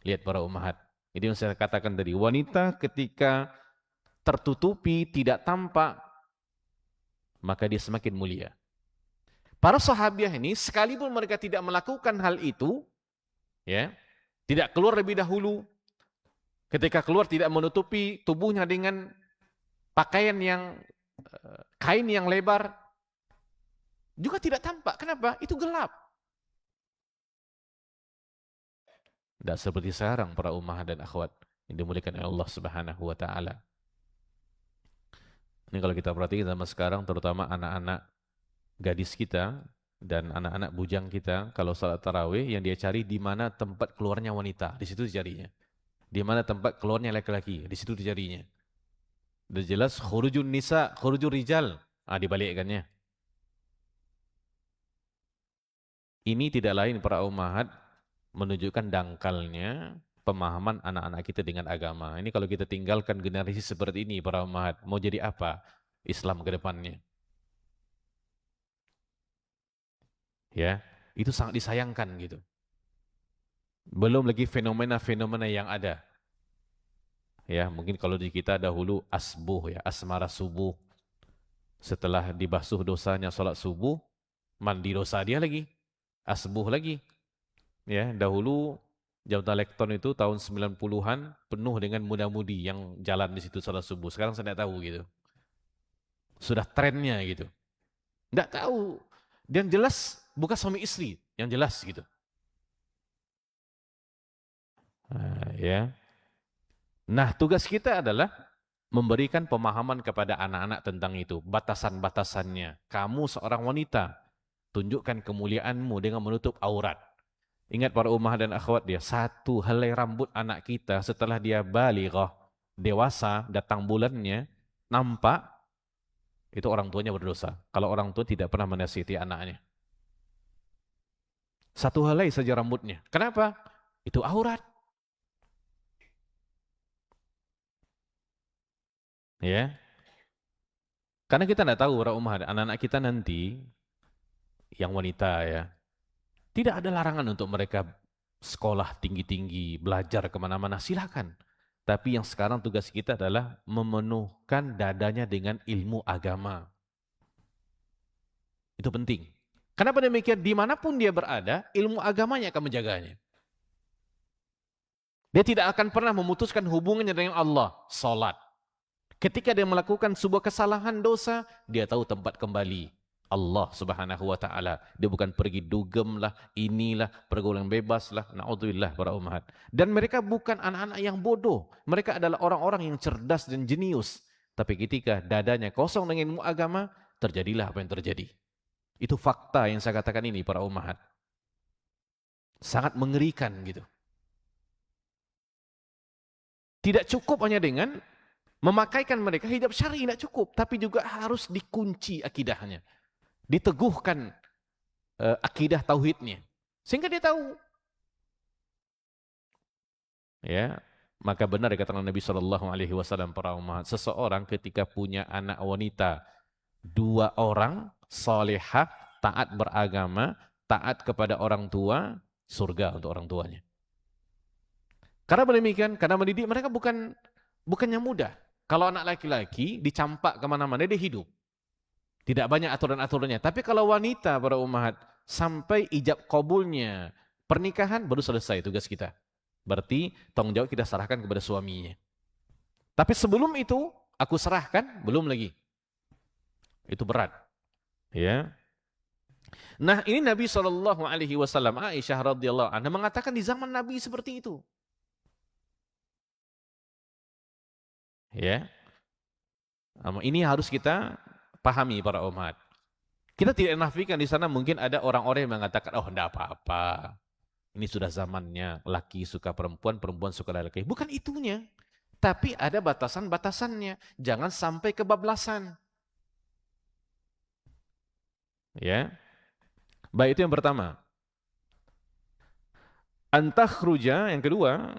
Lihat para ummahat. Ini yang saya katakan tadi. Wanita ketika tertutupi, tidak tampak, maka dia semakin mulia. Para sahabiah ini sekalipun mereka tidak melakukan hal itu, ya, tidak keluar lebih dahulu, ketika keluar tidak menutupi tubuhnya dengan pakaian yang kain yang lebar, juga tidak tampak. Kenapa? Itu gelap. Tidak seperti sekarang para ummah dan akhwat yang dimuliakan oleh Allah Subhanahu wa taala. Ini kalau kita perhatikan sama sekarang, terutama anak-anak gadis kita dan anak-anak bujang kita, kalau salat tarawih yang dia cari di mana tempat keluarnya wanita, di situ dicarinya. Di mana tempat keluarnya laki-laki, di situ dicarinya. Sudah jelas khurujun nisa, khurujun rijal. Dibalikkannya. Ini tidak lain para ummahat menunjukkan dangkalnya pemahaman anak-anak kita dengan agama. Ini kalau kita tinggalkan generasi seperti ini para ummahat, mau jadi apa Islam ke depannya? Ya, itu sangat disayangkan gitu. Belum lagi fenomena-fenomena yang ada. Ya, mungkin kalau di kita dahulu asbuh ya, asmara subuh. Setelah dibasuh dosanya salat subuh, mandi dosa dia lagi. Asbuh lagi. Ya, dahulu Jabatan Lekton itu tahun 90-an penuh dengan muda-mudi yang jalan di situ salat subuh. Sekarang saya tidak tahu gitu. Sudah trennya gitu. Tidak tahu. Dan jelas bukan suami istri, yang jelas gitu. Ya. Nah, tugas kita adalah memberikan pemahaman kepada anak-anak tentang itu, batasan-batasannya. Kamu seorang wanita, tunjukkan kemuliaanmu dengan menutup aurat. Ingat para ummah dan akhwat dia, satu helai rambut anak kita setelah dia balighah, dewasa, datang bulannya, nampak, itu orang tuanya berdosa. Kalau orang tua tidak pernah menasihati anaknya. Satu helai saja rambutnya. Kenapa? Itu aurat. Ya. Karena kita tidak tahu para ummah, anak-anak kita nanti, yang wanita ya, tidak ada larangan untuk mereka sekolah tinggi-tinggi, belajar kemana-mana, silakan. Tapi yang sekarang tugas kita adalah memenuhkan dadanya dengan ilmu agama. Itu penting. Kenapa demikian? Dimanapun dia berada, ilmu agamanya akan menjaganya. Dia tidak akan pernah memutuskan hubungannya dengan Allah, salat. Ketika dia melakukan sebuah kesalahan dosa, dia tahu tempat kembali. Allah Subhanahu wa taala. Dia bukan pergi dugem lah, inilah, pergaulan bebas lah, naudzubillah para ummahat. Dan mereka bukan anak-anak yang bodoh. Mereka adalah orang-orang yang cerdas dan jenius. Tapi ketika dadanya kosong dengan ilmu agama, terjadilah apa yang terjadi. Itu fakta yang saya katakan ini para ummahat. Sangat mengerikan gitu. Tidak cukup hanya dengan memakaikan mereka hijab syar'i, tidak cukup, tapi juga harus dikunci akidahnya. Diteguhkan akidah tauhidnya sehingga dia tahu, ya, maka benar dikatakan Nabi SAW para umat, seseorang ketika punya anak wanita 2 orang salihah, taat beragama, taat kepada orang tua, surga untuk orang tuanya. Karena demikian, karena mendidik mereka bukannya mudah. Kalau anak laki-laki dicampak kemana-mana dia hidup. Tidak banyak aturan-aturannya. Tapi kalau wanita para ummahat, sampai ijab kabulnya pernikahan baru selesai tugas kita. Berarti tanggung jawab kita serahkan kepada suaminya. Tapi sebelum itu aku serahkan, belum lagi. Itu berat. Ya. Nah, ini Nabi SAW, Aisyah radhiyallahu anha mengatakan di zaman Nabi seperti itu. Ya. Ini harus kita pahami para umat. Kita tidak nafikan di sana mungkin ada orang-orang yang mengatakan, oh enggak apa-apa. Ini sudah zamannya, laki suka perempuan, perempuan suka laki. Bukan itunya. Tapi ada batasan-batasannya. Jangan sampai kebablasan. Ya. Baik, itu yang pertama. Antakhruja, yang kedua,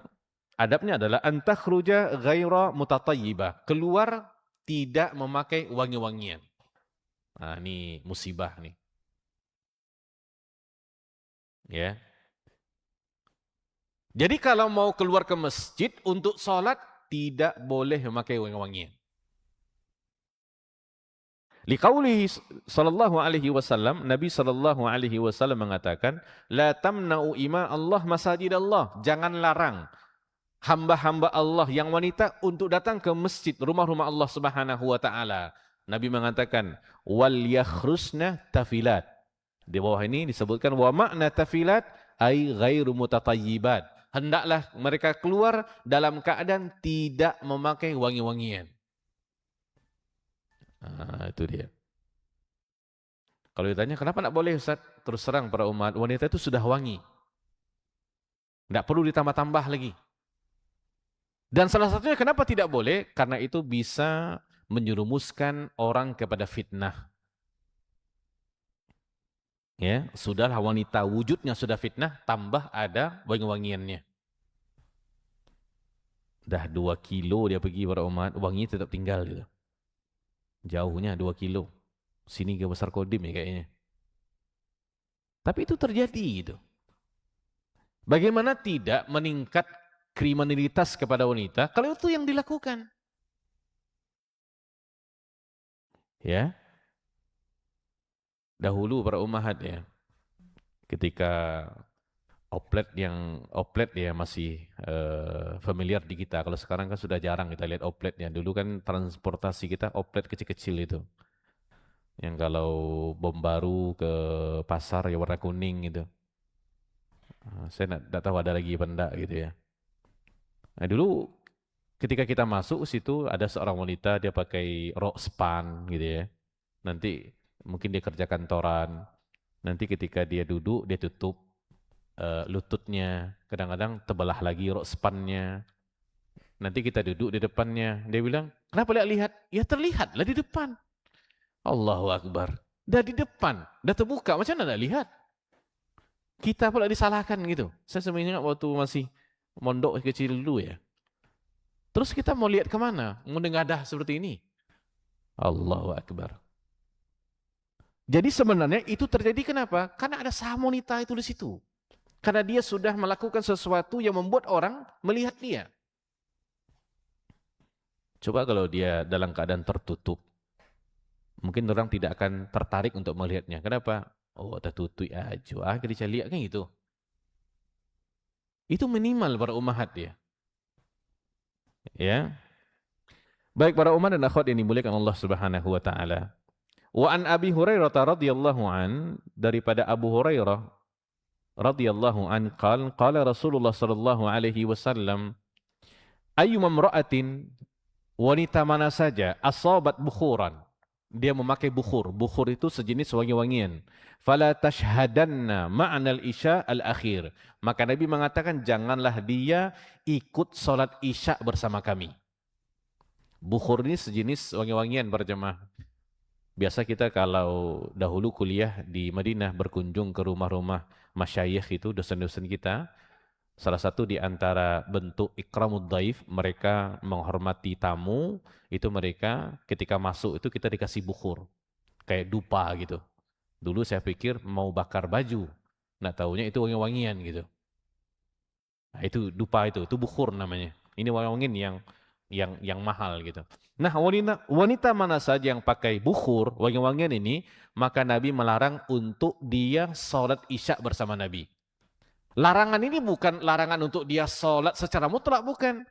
adabnya adalah antakhruja ghaira mutatayyibah. Keluar tidak memakai wangi-wangian. Nah, ini musibah nih. Ya. Jadi kalau mau keluar ke masjid untuk sholat, tidak boleh memakai wangi-wangian. Liqaulihi sallallahu alaihi wasallam, Nabi sallallahu alaihi wasallam mengatakan, la tamna'u ima Allah masajid Allah. Jangan larang hamba-hamba Allah yang wanita untuk datang ke masjid, rumah-rumah Allah Subhanahu wa taala. Nabi mengatakan, wal yakhrusna tafilat. Di bawah ini disebutkan wa makna tafilat ai ghairu mutatayyibat. Hendaklah mereka keluar dalam keadaan tidak memakai wangi-wangian. Itu dia. Kalau ditanya kenapa tidak boleh Ustaz? Terus terang para umat, wanita itu sudah wangi. Tidak perlu ditambah-tambah lagi. Dan salah satunya kenapa tidak boleh? Karena itu bisa menjerumuskan orang kepada fitnah. Ya, sudahlah wanita wujudnya sudah fitnah, tambah ada wangi-wangiannya. Dah 2 kilo dia pergi para umat, wangi tetap tinggal gitu. Jauhnya 2 kilo. Sini ke Besar Kodim ya kayaknya. Tapi itu terjadi gitu. Bagaimana tidak meningkat kriminalitas kepada wanita kalau itu yang dilakukan? Ya. Dahulu para ummahat ya. Ketika oplet ya masih familiar di kita. Kalau sekarang kan sudah jarang kita lihat opletnya. Dulu kan transportasi kita oplet kecil-kecil itu. Yang kalau bom baru ke pasar ya warna kuning gitu. Saya tidak tahu ada lagi apa enggak gitu ya. Nah dulu ketika kita masuk situ ada seorang wanita dia pakai rok span gitu ya. Nanti mungkin dia kerja kantoran. Nanti ketika dia duduk dia tutup lututnya. Kadang-kadang tebelah lagi rok spannya. Nanti kita duduk di depannya. Dia bilang, kenapa tidak lihat? Ya terlihatlah di depan. Allahu Akbar. Dah di depan, dah terbuka, macam mana nak lihat? Kita pula disalahkan gitu. Saya sebenarnya waktu masih mondok kecil dulu ya. Terus kita mau lihat kemana? Mau nengadah seperti ini? Allahu Akbar. Jadi sebenarnya itu terjadi kenapa? Karena ada saham wanita itu di situ. Karena dia sudah melakukan sesuatu yang membuat orang melihat dia. Coba kalau dia dalam keadaan tertutup, mungkin orang tidak akan tertarik untuk melihatnya. Kenapa? Oh, tertutup aja. Akhirnya lihat kan gitu. Itu minimal para ummahat ya. Ya. Baik para umat dan akhwat yang dimuliakan Allah Subhanahu wa taala. Wa an Abi Hurairah radhiyallahu an, daripada Abu Hurairah radhiyallahu an qala Rasulullah sallallahu alaihi wasallam, ayyuma imra'atin, wanita mana saja asabat bukhuran, dia memakai bukhur. Bukhur itu sejenis wangi-wangian. Fala tashhadanna ma'nal isya al-akhir. Maka Nabi mengatakan janganlah dia ikut salat isya bersama kami. Bukhur ini sejenis wangi-wangian berjemaah. Biasa kita kalau dahulu kuliah di Madinah berkunjung ke rumah-rumah masyayikh itu, dosen-dosen kita, salah satu di antara bentuk ikramud dhaif, mereka menghormati tamu, itu mereka ketika masuk itu kita dikasih bukhur. Kayak dupa gitu. Dulu saya pikir mau bakar baju. Nggak taunya itu wangi-wangian gitu. Nah, itu dupa itu bukhur namanya. Ini wangi-wangian yang mahal gitu. Nah, wanita mana saja yang pakai bukhur, wangi-wangian ini, maka Nabi melarang untuk dia sholat isya bersama Nabi. Larangan ini bukan larangan untuk dia sholat secara mutlak, bukan.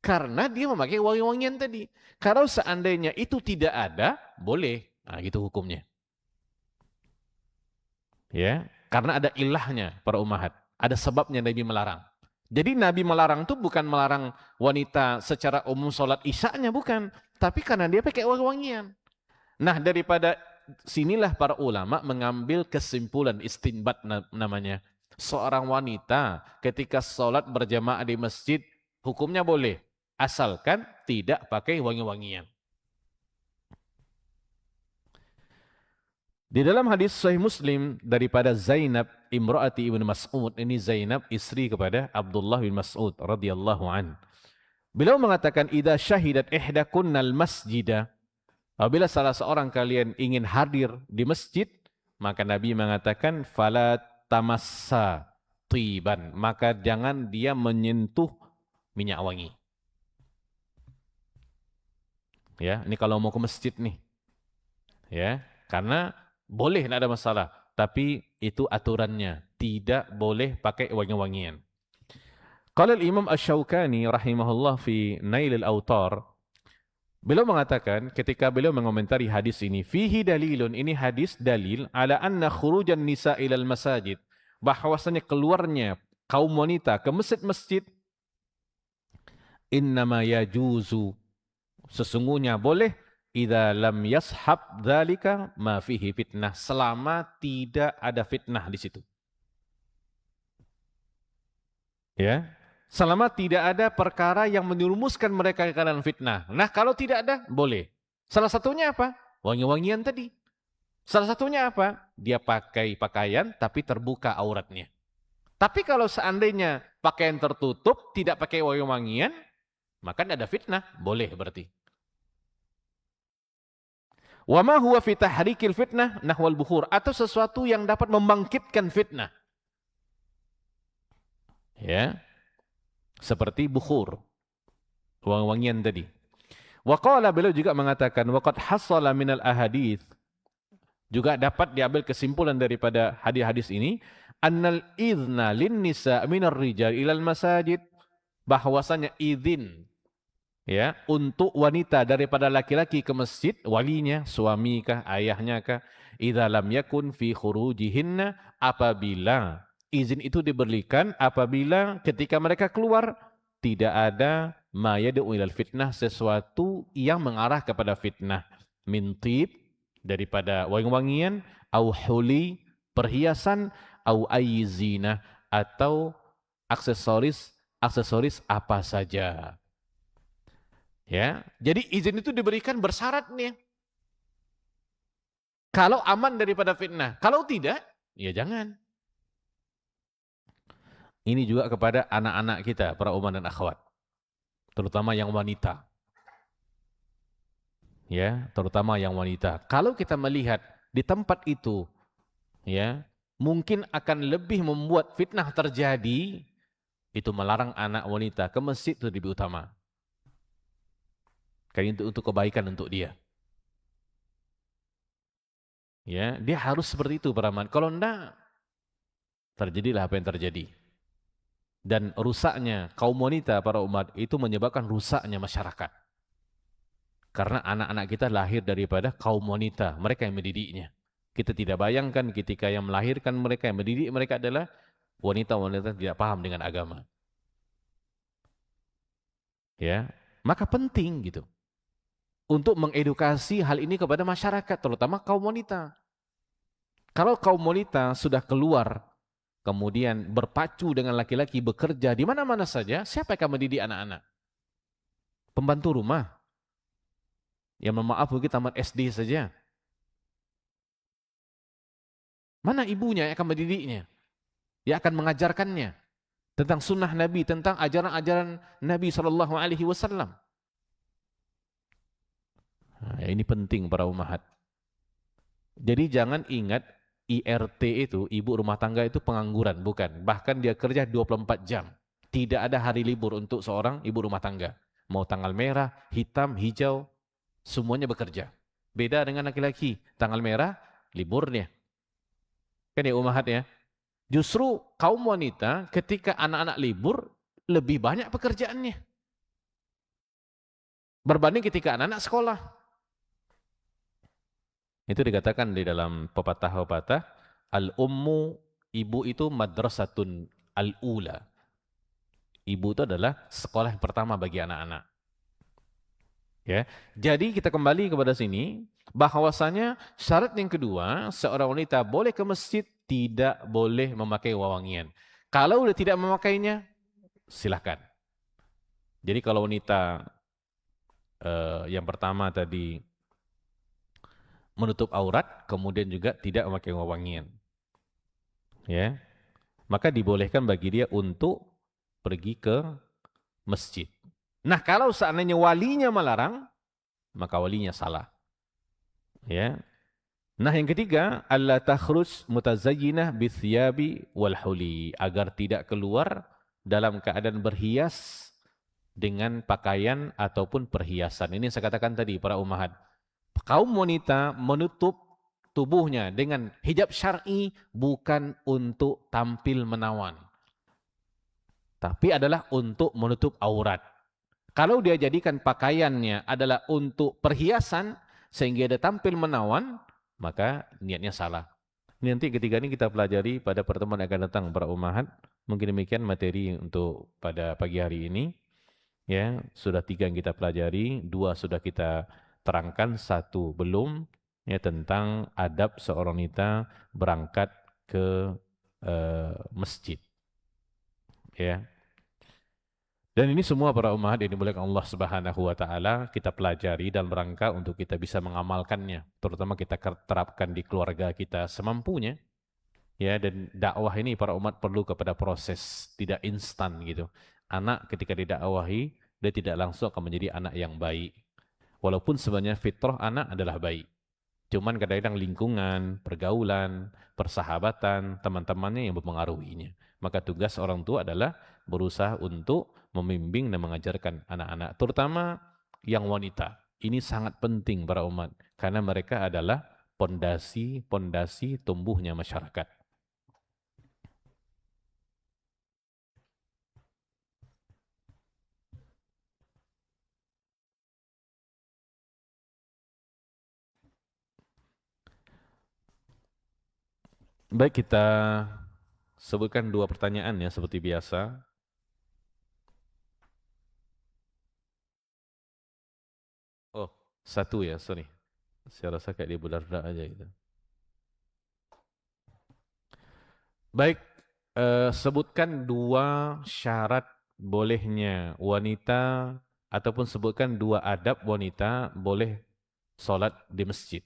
Karena dia memakai wangi-wangian tadi. Kalau seandainya itu tidak ada, boleh. Nah, gitu hukumnya. Ya, karena ada ilahnya para ummahat. Ada sebabnya Nabi melarang. Jadi Nabi melarang itu bukan melarang wanita secara umum sholat isya'nya, bukan. Tapi karena dia pakai wangi-wangian. Nah, daripada sinilah para ulama mengambil kesimpulan istinbat namanya. Seorang wanita ketika sholat berjamaah di masjid, hukumnya boleh. Asalkan tidak pakai wangi-wangian. Di dalam hadis Sahih Muslim daripada Zainab imraati Ibnu Mas'ud, ini Zainab istri kepada Abdullah bin Mas'ud radhiyallahu an. Beliau mengatakan idza syahidat ihdakunnal masjidah, apabila salah seorang kalian ingin hadir di masjid, maka Nabi mengatakan fala tamassa tiban, maka jangan dia menyentuh minyak wangi. Ya, ini kalau mau ke masjid nih. Ya, karena boleh, tidak ada masalah, tapi itu aturannya, tidak boleh pakai wangi-wangian. Qala al-Imam Asy-Syaukani rahimahullah fi Nailil Autar, beliau mengatakan ketika beliau mengomentari hadis ini, fihi dalilun, ini hadis dalil ala anna khurujan nisa ilal masajid, bahwasanya keluarnya kaum wanita ke masjid-masjid, innama yajuzu, sesungguhnya boleh, idza lam yashab dzalika ma fihi fitnah, selama tidak ada fitnah di situ. Ya. Selama tidak ada perkara yang menyerumuskan mereka ke dalam fitnah. Nah, kalau tidak ada, boleh. Salah satunya apa? Wangi-wangian tadi. Salah satunya apa? Dia pakai pakaian tapi terbuka auratnya. Tapi kalau seandainya pakaian tertutup, tidak pakai wangi-wangian, maka tidak ada fitnah. Boleh berarti. Wa ma huwa fi tahrikil fitnah nahwal bukhur, atau sesuatu yang dapat membangkitkan fitnah. Ya. Seperti bukhur, wangi-wangian tadi. Wa qala, beliau juga mengatakan waqad hasala minal ahadits, juga dapat diambil kesimpulan daripada hadis-hadis ini, annal idzna lin nisa minar rijal ilal masajid, bahwasanya izin ya untuk wanita daripada laki-laki ke masjid, walinya, suami kah, ayahnya kah, idza lam yakun fi khurujihinna, apabila izin itu diberikan apabila ketika mereka keluar tidak ada ma yad'u ilal fitnah, sesuatu yang mengarah kepada fitnah, min tib, daripada wangi-wangian, au huli, perhiasan, au ayyizina, atau aksesoris apa saja. Ya, jadi izin itu diberikan bersyarat nih. Kalau aman daripada fitnah, kalau tidak, ya jangan. Ini juga kepada anak-anak kita, para umat dan akhwat, terutama yang wanita. Ya, terutama yang wanita. Kalau kita melihat di tempat itu, ya, mungkin akan lebih membuat fitnah terjadi, itu melarang anak wanita ke masjid itu lebih utama. Karena itu untuk kebaikan untuk dia. Ya, dia harus seperti itu para man. Kalau enggak, terjadilah apa yang terjadi. Dan rusaknya kaum wanita, para umat, itu menyebabkan rusaknya masyarakat. Karena anak-anak kita lahir daripada kaum wanita, mereka yang mendidiknya. Kita tidak bayangkan ketika yang melahirkan mereka, yang mendidik mereka adalah wanita-wanita yang tidak paham dengan agama. Ya, maka penting gitu untuk mengedukasi hal ini kepada masyarakat, terutama kaum wanita. Kalau kaum wanita sudah keluar, kemudian berpacu dengan laki-laki, bekerja di mana-mana saja, siapa yang akan mendidik anak-anak? Pembantu rumah. Yang memaaf mungkin tamat SD saja. Mana ibunya yang akan mendidiknya? Yang akan mengajarkannya tentang sunnah Nabi, tentang ajaran-ajaran Nabi SAW. Nah, ini penting para umahat. Jadi jangan ingat IRT itu, ibu rumah tangga itu pengangguran, bukan. Bahkan dia kerja 24 jam. Tidak ada hari libur untuk seorang ibu rumah tangga. Mau tanggal merah, hitam, hijau, semuanya bekerja. Beda dengan laki-laki, tanggal merah, liburnya. Kan ya umahat ya. Justru kaum wanita ketika anak-anak libur, lebih banyak pekerjaannya. Berbanding ketika anak-anak sekolah. Itu dikatakan di dalam pepatah-pepatah, al-ummu, ibu itu madrasatun al-ula. Ibu itu adalah sekolah yang pertama bagi anak-anak. Ya. Jadi kita kembali kepada sini, bahwasanya syarat yang kedua, seorang wanita boleh ke masjid, tidak boleh memakai wewangian. Kalau sudah tidak memakainya, silakan. Jadi kalau wanita yang pertama tadi menutup aurat, kemudian juga tidak memakai wewangian, ya, maka dibolehkan bagi dia untuk pergi ke masjid. Nah, kalau seandainya walinya melarang, maka walinya salah. Ya. Nah, yang ketiga, alla takhruj mutazayyinah bithiyabi wal huli, agar tidak keluar dalam keadaan berhias dengan pakaian ataupun perhiasan. Ini yang saya katakan tadi, para ummahat. Kaum wanita menutup tubuhnya dengan hijab syar'i bukan untuk tampil menawan, tapi adalah untuk menutup aurat. Kalau dia jadikan pakaiannya adalah untuk perhiasan sehingga dia tampil menawan, maka niatnya salah. Nanti ketiga ini kita pelajari pada pertemuan yang akan datang para ummahat. Mungkin demikian materi untuk pada pagi hari ini. Ya, sudah 3 yang kita pelajari, 2 sudah kita terangkan, 1 belum, ya, tentang adab seorang wanita berangkat ke masjid. Ya. Dan ini semua para umat yang dimuliakan Allah Subhanahu wa taala kita pelajari dalam rangka untuk kita bisa mengamalkannya, terutama kita terapkan di keluarga kita semampunya. Ya, dan dakwah ini para umat perlu kepada proses, tidak instan gitu. Anak ketika didakwahi, dia tidak langsung akan menjadi anak yang baik. Walaupun sebenarnya fitrah anak adalah baik. Cuman kadang-kadang lingkungan, pergaulan, persahabatan, teman-temannya yang mempengaruhinya. Maka tugas orang tua adalah berusaha untuk membimbing dan mengajarkan anak-anak, terutama yang wanita. Ini sangat penting para umat, karena mereka adalah pondasi tumbuhnya masyarakat. Baik, kita sebutkan 2 pertanyaan ya seperti biasa. Oh, 1 ya, sorry. Saya rasa kayak di budak-budak aja gitu. Baik, sebutkan 2 syarat bolehnya wanita ataupun sebutkan 2 adab wanita boleh sholat di masjid.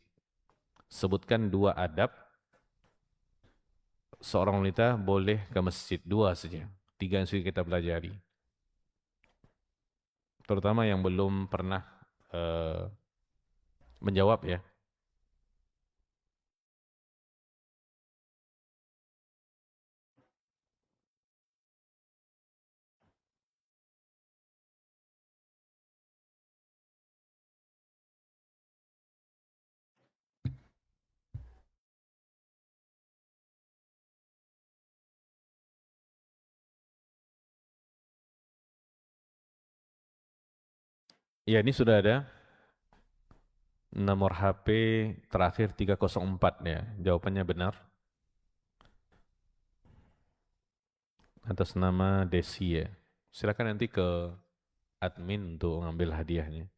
Sebutkan 2 adab seorang wanita boleh ke masjid, 2 saja. 3 yang sudah kita pelajari. Terutama yang belum pernah menjawab ya. Ya, ini sudah ada nomor HP terakhir 304 ya. Jawabannya benar. Atas nama Desi ya. Silakan nanti ke admin untuk mengambil hadiahnya.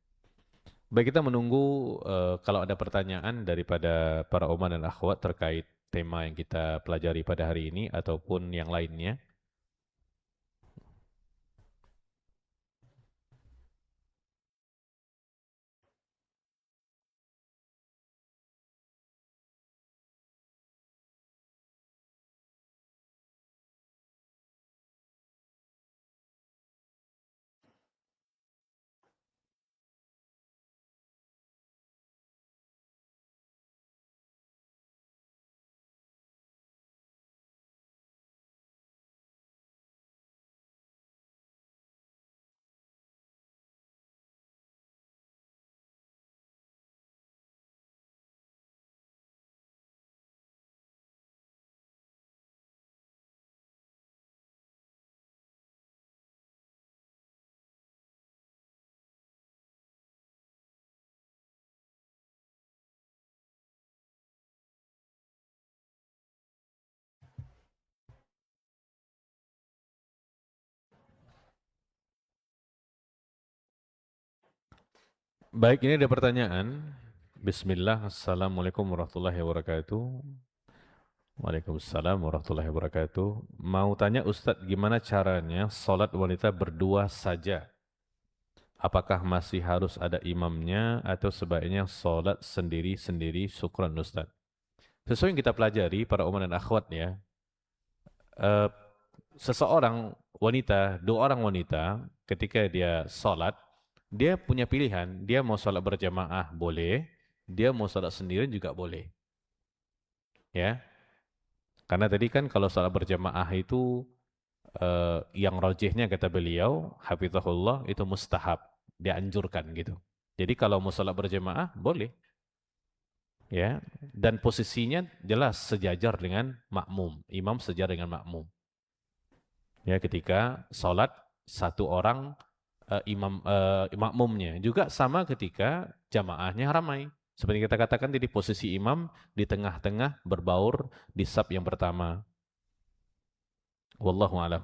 Baik, kita menunggu kalau ada pertanyaan daripada para umat dan akhwat terkait tema yang kita pelajari pada hari ini ataupun yang lainnya. Baik, ini ada pertanyaan. Bismillah, Assalamualaikum warahmatullahi wabarakatuh. Waalaikumsalam warahmatullahi wabarakatuh. Mau tanya Ustadz, gimana caranya sholat wanita berdua saja? Apakah masih harus ada imamnya atau sebaiknya sholat sendiri-sendiri? Syukran Ustadz. Sesuai yang kita pelajari para umat dan akhwat ya, eh, seseorang wanita, 2 orang wanita ketika dia sholat, dia punya pilihan, dia mau sholat berjamaah boleh, dia mau sholat sendiri juga boleh. Ya, karena tadi kan kalau sholat berjamaah itu yang rojihnya kata beliau, hafizahullah, itu mustahab, dianjurkan gitu. Jadi kalau mau sholat berjamaah boleh, Ya, dan posisinya jelas sejajar dengan makmum. Imam sejajar dengan makmum. Ya, ketika sholat satu orang makmumnya juga sama ketika jamaahnya ramai. Seperti kita katakan tadi posisi imam di tengah-tengah berbaur di saf yang pertama. Wallahu a'lam.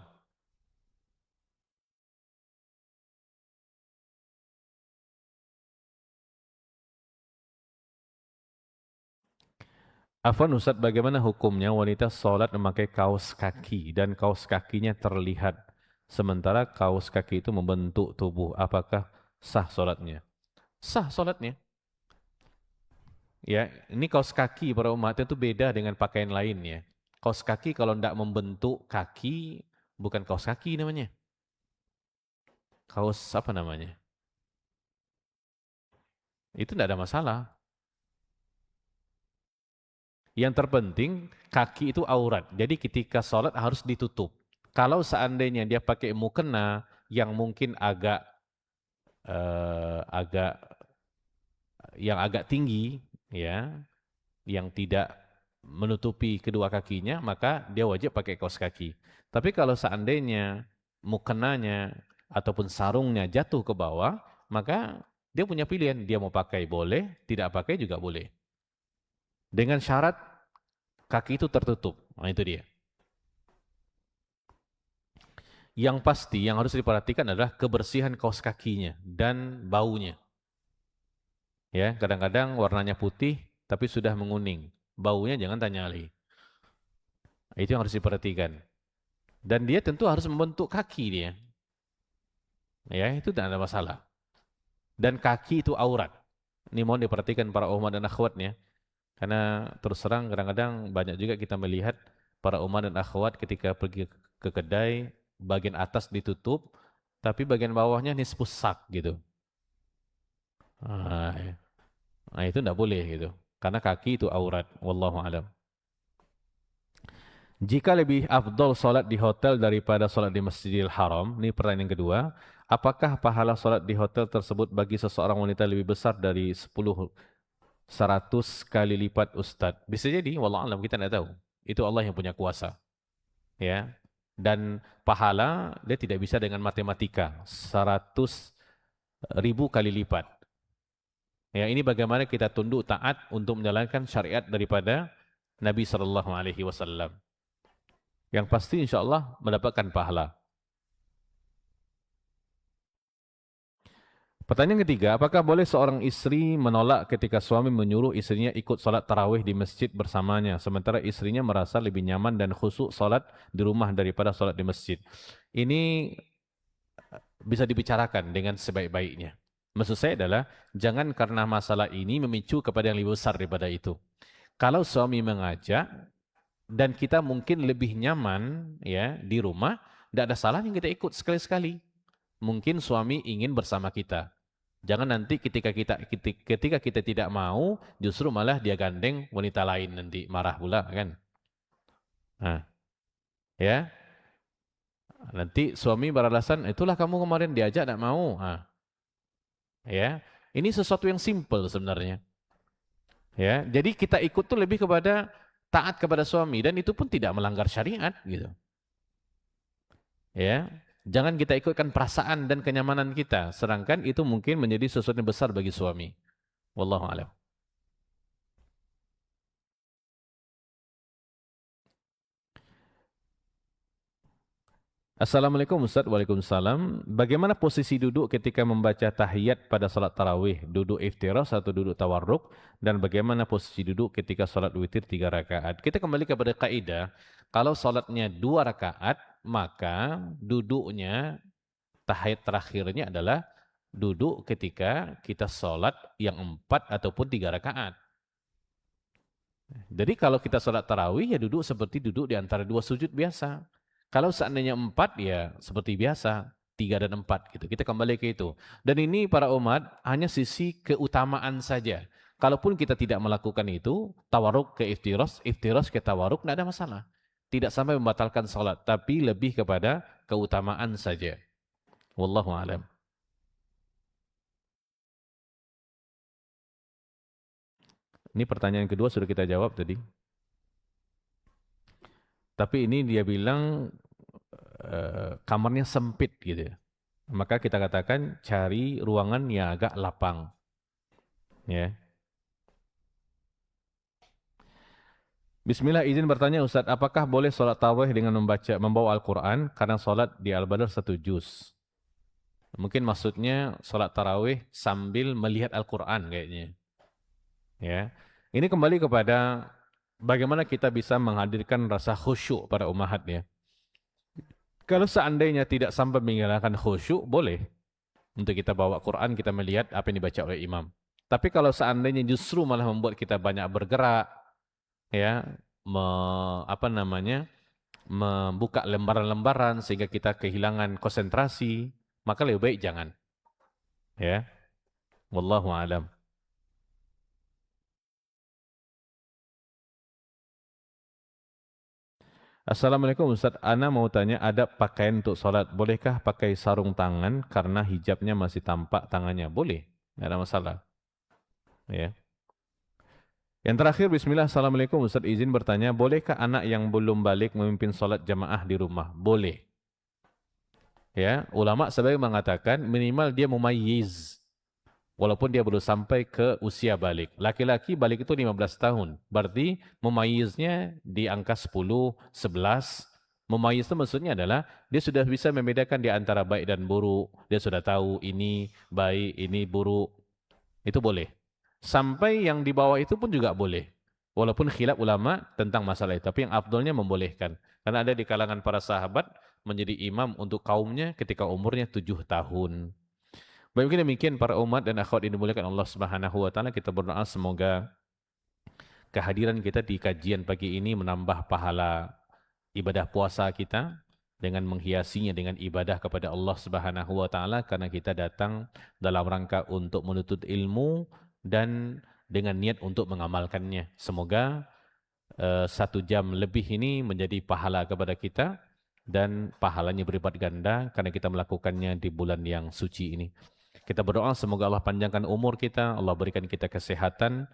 Afwan Ustaz, bagaimana hukumnya wanita sholat memakai kaos kaki dan kaos kakinya terlihat sementara kaos kaki itu membentuk tubuh? Apakah sah sholatnya? Sah sholatnya. Ya, ini kaos kaki para umat itu beda dengan pakaian lainnya. Kaos kaki kalau tidak membentuk kaki, bukan kaos kaki namanya. Kaos apa namanya? Itu tidak ada masalah. Yang terpenting kaki itu aurat. Jadi ketika sholat harus ditutup. Kalau seandainya dia pakai mukena yang mungkin agak yang agak tinggi, ya, yang tidak menutupi kedua kakinya, maka dia wajib pakai kaos kaki. Tapi kalau seandainya mukenanya ataupun sarungnya jatuh ke bawah, maka dia punya pilihan, dia mau pakai boleh, tidak pakai juga boleh. Dengan syarat kaki itu tertutup. Nah, itu dia. Yang pasti yang harus diperhatikan adalah kebersihan kaos kakinya dan baunya. Ya, kadang-kadang warnanya putih tapi sudah menguning. Baunya jangan tanya lagi. Itu yang harus diperhatikan. Dan dia tentu harus membentuk kaki dia. Ya, itu tidak ada masalah. Dan kaki itu aurat. Ini mohon diperhatikan para umat dan akhwatnya. Karena terus terang kadang-kadang banyak juga kita melihat para umat dan akhwat ketika pergi ke kedai, bagian atas ditutup, tapi bagian bawahnya nisfus sak gitu. Nah, nah itu tidak boleh gitu. Karena kaki itu aurat. Wallahu a'lam. Jika lebih afdol solat di hotel daripada solat di Masjidil Haram, ini pertanyaan yang kedua, apakah pahala solat di hotel tersebut bagi seseorang wanita lebih besar dari 100 kali lipat Ustadz? Bisa jadi, wallahu a'lam, kita tidak tahu. Itu Allah yang punya kuasa. Ya. Dan pahala dia tidak bisa dengan matematika, 100.000 kali lipat. Ya, ini bagaimana kita tunduk taat untuk menjalankan syariat daripada Nabi sallallahu alaihi wasallam. Yang pasti insya Allah mendapatkan pahala. Pertanyaan ketiga, apakah boleh seorang istri menolak ketika suami menyuruh istrinya ikut salat tarawih di masjid bersamanya, sementara istrinya merasa lebih nyaman dan khusyuk salat di rumah daripada salat di masjid? Ini bisa dibicarakan dengan sebaik-baiknya. Maksud saya adalah, jangan karena masalah ini memicu kepada yang lebih besar daripada itu. Kalau suami mengajak, dan kita mungkin lebih nyaman ya di rumah, tidak ada salahnya kita ikut sekali-sekali. Mungkin suami ingin bersama kita. Jangan nanti ketika kita tidak mau, justru malah dia gandeng wanita lain, nanti marah pula kan. Nah, ya. Nanti suami beralasan, itulah kamu kemarin diajak tidak mau. Nah, ya. Ini sesuatu yang simple sebenarnya. Ya, jadi kita ikut tuh lebih kepada taat kepada suami, dan itu pun tidak melanggar syariat gitu. Ya, jangan kita ikutkan perasaan dan kenyamanan kita, sedangkan itu mungkin menjadi sesuatu yang besar bagi suami. Wallahu a'lam. Assalamualaikum Ustaz. Waalaikumsalam. Bagaimana posisi duduk ketika membaca tahiyat pada salat tarawih? Duduk iftiras atau duduk tawarruk? Dan bagaimana posisi duduk ketika salat witir 3 rakaat? Kita kembali kepada kaidah, kalau salatnya 2 rakaat, maka duduknya tahiyat terakhirnya adalah duduk ketika kita salat yang 4 ataupun 3 rakaat. Jadi kalau kita salat tarawih ya duduk seperti duduk di antara 2 sujud biasa. Kalau seandainya 4 ya seperti biasa, 3 dan 4 gitu. Kita kembali ke itu. Dan ini para umat hanya sisi keutamaan saja. Kalaupun kita tidak melakukan itu, tawaruk ke iftiras, iftiras ke tawaruk, tidak ada masalah. Tidak sampai membatalkan salat, tapi lebih kepada keutamaan saja. Wallahu a'lam. Ini pertanyaan kedua sudah kita jawab tadi. Tapi ini dia bilang kamarnya sempit gitu. Maka kita katakan cari ruangan yang agak lapang. Ya. Bismillah, izin bertanya Ustaz, apakah boleh sholat tarawih dengan membawa Al-Quran? Karena sholat di Al-Badr 1 juz. Mungkin maksudnya sholat tarawih sambil melihat Al-Quran kayaknya. Ya, ini kembali kepada bagaimana kita bisa menghadirkan rasa khusyuk pada umat ya. Kalau seandainya tidak sampai menghilangkan khusyuk, boleh untuk kita bawa Quran, kita melihat apa yang dibaca oleh imam. Tapi kalau seandainya justru malah membuat kita banyak bergerak, ya, membuka lembaran-lembaran sehingga kita kehilangan konsentrasi, maka lebih baik jangan. Ya, wallahu alam. Assalamualaikum Ustaz, Ana mau tanya, ada pakaian untuk sholat, bolehkah pakai sarung tangan karena hijabnya masih tampak tangannya? Boleh, tidak ada masalah. Ya. Yang terakhir, Bismillah, Assalamualaikum Ustaz, izin bertanya, bolehkah anak yang belum balik memimpin sholat jamaah di rumah? Boleh. Ya, ulama sebagai mengatakan minimal dia mumayyiz. Walaupun dia belum sampai ke usia balik. Laki-laki balik itu 15 tahun. Berarti memayyiznya di angka 10, 11. Memayyiz itu maksudnya adalah dia sudah bisa membedakan di antara baik dan buruk. Dia sudah tahu ini baik, ini buruk. Itu boleh. Sampai yang di bawah itu pun juga boleh. Walaupun khilaf ulama tentang masalah itu. Tapi yang afdolnya membolehkan. Karena ada di kalangan para sahabat menjadi imam untuk kaumnya ketika umurnya 7 tahun. Baik, mungkin demikian para umat dan akhwat yang dimuliakan Allah Subhanahu wa taala, kita berdoa semoga kehadiran kita di kajian pagi ini menambah pahala ibadah puasa kita dengan menghiasinya dengan ibadah kepada Allah Subhanahu wa taala karena kita datang dalam rangka untuk menuntut ilmu dan dengan niat untuk mengamalkannya. Semoga 1 jam lebih ini menjadi pahala kepada kita dan pahalanya berlipat ganda karena kita melakukannya di bulan yang suci ini. Kita berdoa semoga Allah panjangkan umur kita, Allah berikan kita kesehatan,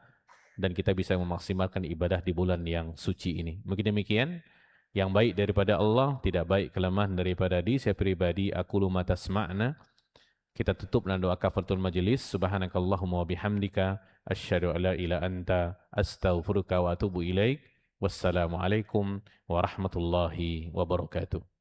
dan kita bisa memaksimalkan ibadah di bulan yang suci ini. Mungkin demikian, yang baik daripada Allah, tidak baik kelemahan daripada diri saya pribadi, aku luma tasma'na. Kita tutup dengan doa kafaratul majlis. Subhanakallahumma wa bihamdika, asyhadu an la ilaha anta, astaghfiruka wa atubu ilaik. Wassalamualaikum warahmatullahi wabarakatuh.